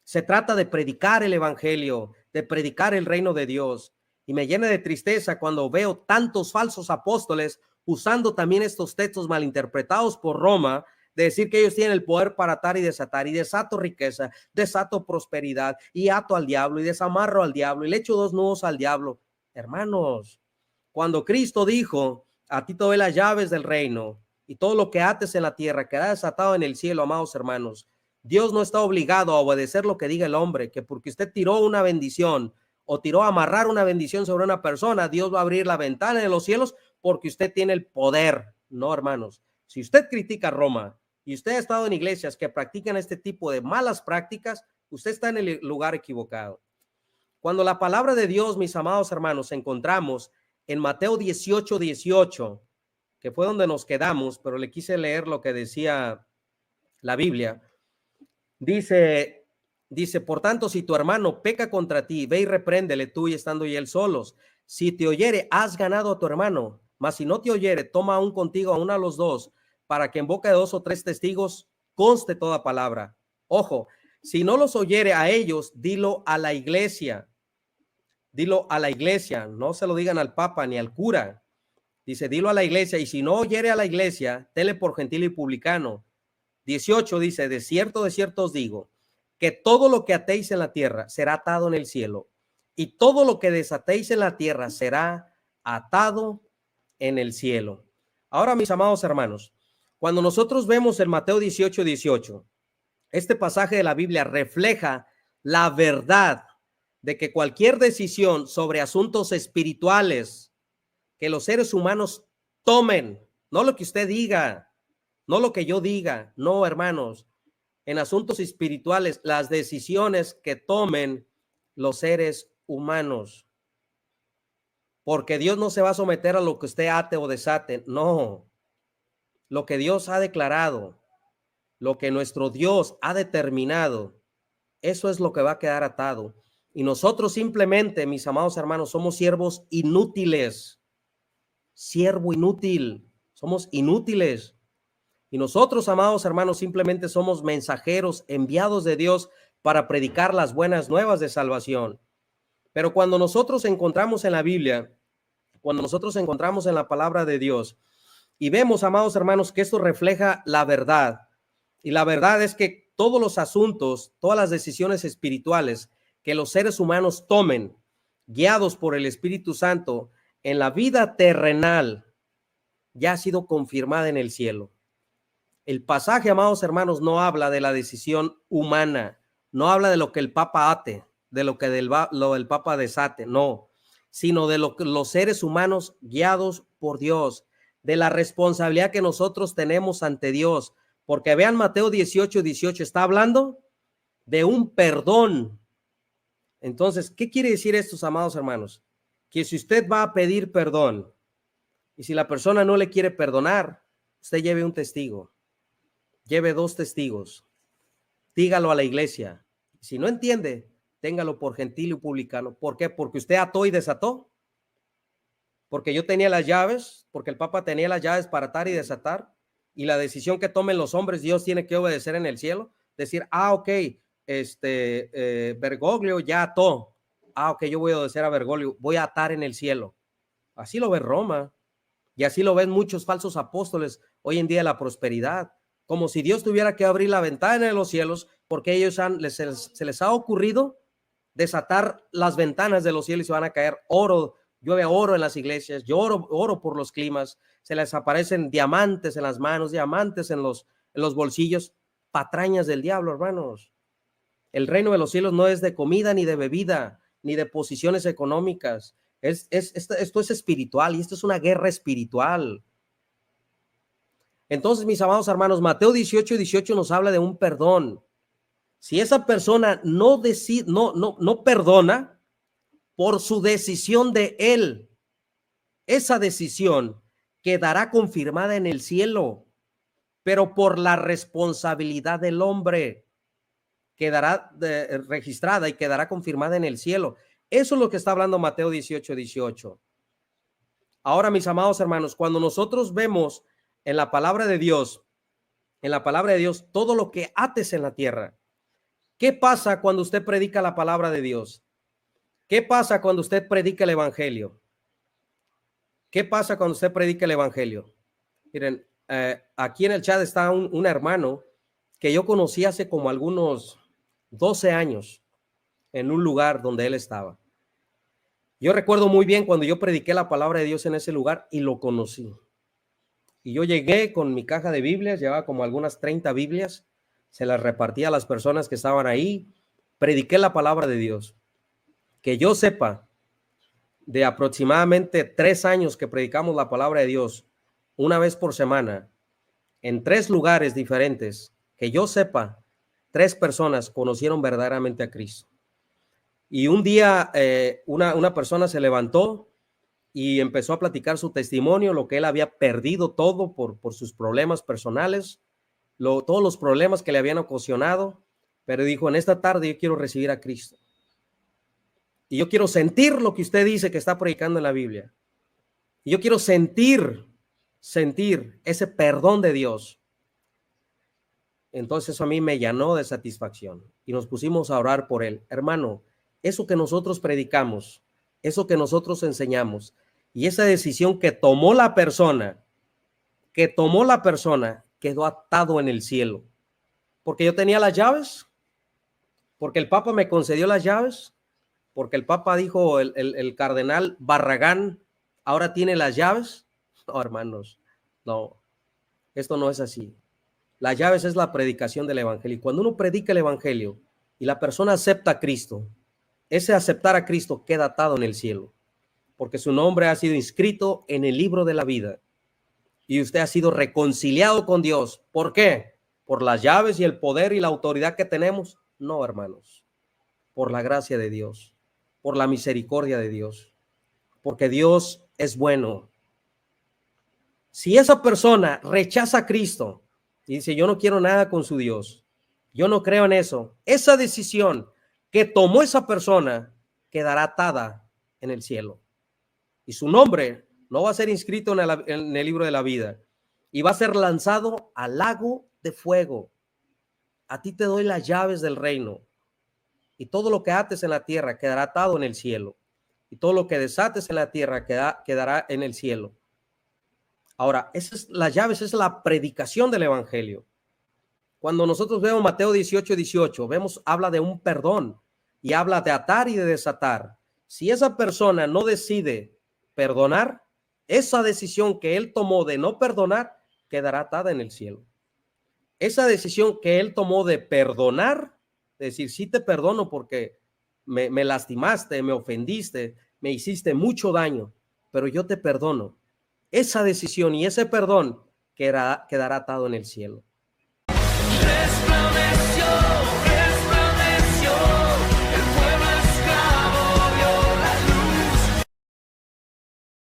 Se trata de predicar el evangelio, de predicar el reino de Dios. Y me llena de tristeza cuando veo tantos falsos apóstoles usando también estos textos malinterpretados por Roma, de decir que ellos tienen el poder para atar y desato riqueza, desato prosperidad, y ato al diablo, y desamarro al diablo, y le echo 2 nudos al diablo. Hermanos, cuando Cristo dijo: a ti te doy las llaves del reino, y todo lo que ates en la tierra quedará desatado en el cielo, amados hermanos, Dios no está obligado a obedecer lo que diga el hombre, que porque usted tiró una bendición o tiró a amarrar una bendición sobre una persona, Dios va a abrir la ventana de los cielos porque usted tiene el poder. No, hermanos. Si usted critica a Roma y usted ha estado en iglesias que practican este tipo de malas prácticas, usted está en el lugar equivocado. Cuando la palabra de Dios, mis amados hermanos, encontramos en Mateo 18:18, que fue donde nos quedamos, pero le quise leer lo que decía la Biblia. Dice, por tanto, si tu hermano peca contra ti, ve y repréndele tú y estando y él solos. Si te oyere, has ganado a tu hermano. Mas si no te oyere, toma aún contigo a uno a los dos, para que en boca de 2 o 3 testigos conste toda palabra. Ojo, si no los oyere a ellos, dilo a la iglesia. Dilo a la iglesia, no se lo digan al papa ni al cura. Dice, dilo a la iglesia, y si no oyere a la iglesia, tenle por gentil y publicano. 18 dice, de cierto os digo, que todo lo que atéis en la tierra será atado en el cielo, y todo lo que desatéis en la tierra será atado en el cielo. Ahora, mis amados hermanos, cuando nosotros vemos el Mateo 18:18, este pasaje de la Biblia refleja la verdad de que cualquier decisión sobre asuntos espirituales que los seres humanos tomen, no lo que usted diga, no lo que yo diga, no, hermanos, en asuntos espirituales, las decisiones que tomen los seres humanos, porque Dios no se va a someter a lo que usted ate o desate, no, lo que Dios ha declarado, lo que nuestro Dios ha determinado, eso es lo que va a quedar atado. Y nosotros simplemente, mis amados hermanos, somos siervos inútiles, siervo inútil, somos inútiles. Y nosotros, amados hermanos, simplemente somos mensajeros enviados de Dios para predicar las buenas nuevas de salvación. Pero cuando nosotros encontramos en la Biblia, cuando nosotros encontramos en la palabra de Dios y vemos, amados hermanos, que esto refleja la verdad, y la verdad es que todos los asuntos, todas las decisiones espirituales que los seres humanos tomen, guiados por el Espíritu Santo, en la vida terrenal, ya ha sido confirmada en el cielo. El pasaje, amados hermanos, no habla de la decisión humana, no habla de lo que el Papa ate, de lo que el Papa desate, no, sino de lo que los seres humanos guiados por Dios, de la responsabilidad que nosotros tenemos ante Dios. Porque vean Mateo 18:18, está hablando de un perdón. Entonces, ¿qué quiere decir esto, amados hermanos? Que si usted va a pedir perdón y si la persona no le quiere perdonar, usted lleve un testigo, lleve 2 testigos, dígalo a la iglesia. Si no entiende, téngalo por gentil y publicano. ¿Por qué? Porque usted ató y desató. Porque yo tenía las llaves, porque el Papa tenía las llaves para atar y desatar. Y la decisión que tomen los hombres, Dios tiene que obedecer en el cielo. Decir, ok, Bergoglio ya ató. Ok, yo voy a obedecer a Bergoglio, voy a atar en el cielo. Así lo ve Roma. Y así lo ven muchos falsos apóstoles hoy en día de la prosperidad. Como si Dios tuviera que abrir la ventana de los cielos, porque ellos se les ha ocurrido desatar las ventanas de los cielos y se van a caer oro. Llueve oro en las iglesias, oro por los climas, se les aparecen diamantes en las manos, diamantes en los bolsillos, patrañas del diablo, hermanos. El reino de los cielos no es de comida ni de bebida, ni de posiciones económicas. Esto es espiritual y esto es una guerra espiritual. Entonces, mis amados hermanos, Mateo 18:18 nos habla de un perdón. Si esa persona no perdona, por su decisión de él, esa decisión quedará confirmada en el cielo, pero por la responsabilidad del hombre quedará registrada y quedará confirmada en el cielo. Eso es lo que está hablando Mateo 18:18. Ahora, mis amados hermanos, cuando nosotros vemos en la palabra de Dios, todo lo que ates en la tierra, ¿qué pasa cuando usted predica la palabra de Dios? ¿Qué pasa cuando usted predica el evangelio? ¿Qué pasa cuando usted predica el evangelio? Miren, aquí en el chat está un hermano que yo conocí hace como algunos 12 años en un lugar donde él estaba. Yo recuerdo muy bien cuando yo prediqué la palabra de Dios en ese lugar y lo conocí. Y yo llegué con mi caja de Biblias, llevaba como algunas 30 Biblias, se las repartí a las personas que estaban ahí, prediqué la palabra de Dios. Que yo sepa, de aproximadamente 3 años que predicamos la palabra de Dios, una vez por semana, en 3 lugares diferentes, que yo sepa, 3 personas conocieron verdaderamente a Cristo. Y un día una persona se levantó y empezó a platicar su testimonio, lo que él había perdido todo por sus problemas personales, todos los problemas que le habían ocasionado, pero dijo, en esta tarde yo quiero recibir a Cristo. Y yo quiero sentir lo que usted dice que está predicando en la Biblia. Y yo quiero sentir ese perdón de Dios. Entonces eso a mí me llenó de satisfacción. Y nos pusimos a orar por él. Hermano, eso que nosotros predicamos, eso que nosotros enseñamos, y esa decisión que tomó la persona, quedó atado en el cielo. Porque yo tenía las llaves, porque el Papa me concedió las llaves, porque el Papa dijo, el cardenal Barragán ahora tiene las llaves. No, hermanos, no, esto no es así. Las llaves es la predicación del evangelio. Y cuando uno predica el evangelio y la persona acepta a Cristo, ese aceptar a Cristo queda atado en el cielo, porque su nombre ha sido inscrito en el libro de la vida y usted ha sido reconciliado con Dios. ¿Por qué? ¿Por las llaves y el poder y la autoridad que tenemos? No, hermanos, por la gracia de Dios, por la misericordia de Dios, porque Dios es bueno. Si esa persona rechaza a Cristo y dice, yo no quiero nada con su Dios, yo no creo en eso, esa decisión que tomó esa persona quedará atada en el cielo. Y su nombre no va a ser inscrito en el libro de la vida. y va a ser lanzado al lago de fuego. A ti te doy las llaves del reino, y todo lo que ates en la tierra quedará atado en el cielo, y todo lo que desates en la tierra quedará en el cielo. Ahora, esas las llaves, es la predicación del evangelio. Cuando nosotros vemos Mateo 18:18, habla de un perdón y habla de atar y de desatar. Si esa persona no decide perdonar, esa decisión que él tomó de no perdonar quedará atada en el cielo. Esa decisión que él tomó de perdonar, de decir, sí te perdono porque me lastimaste, me ofendiste, me hiciste mucho daño, pero yo te perdono. Esa decisión y ese perdón quedará atado en el cielo.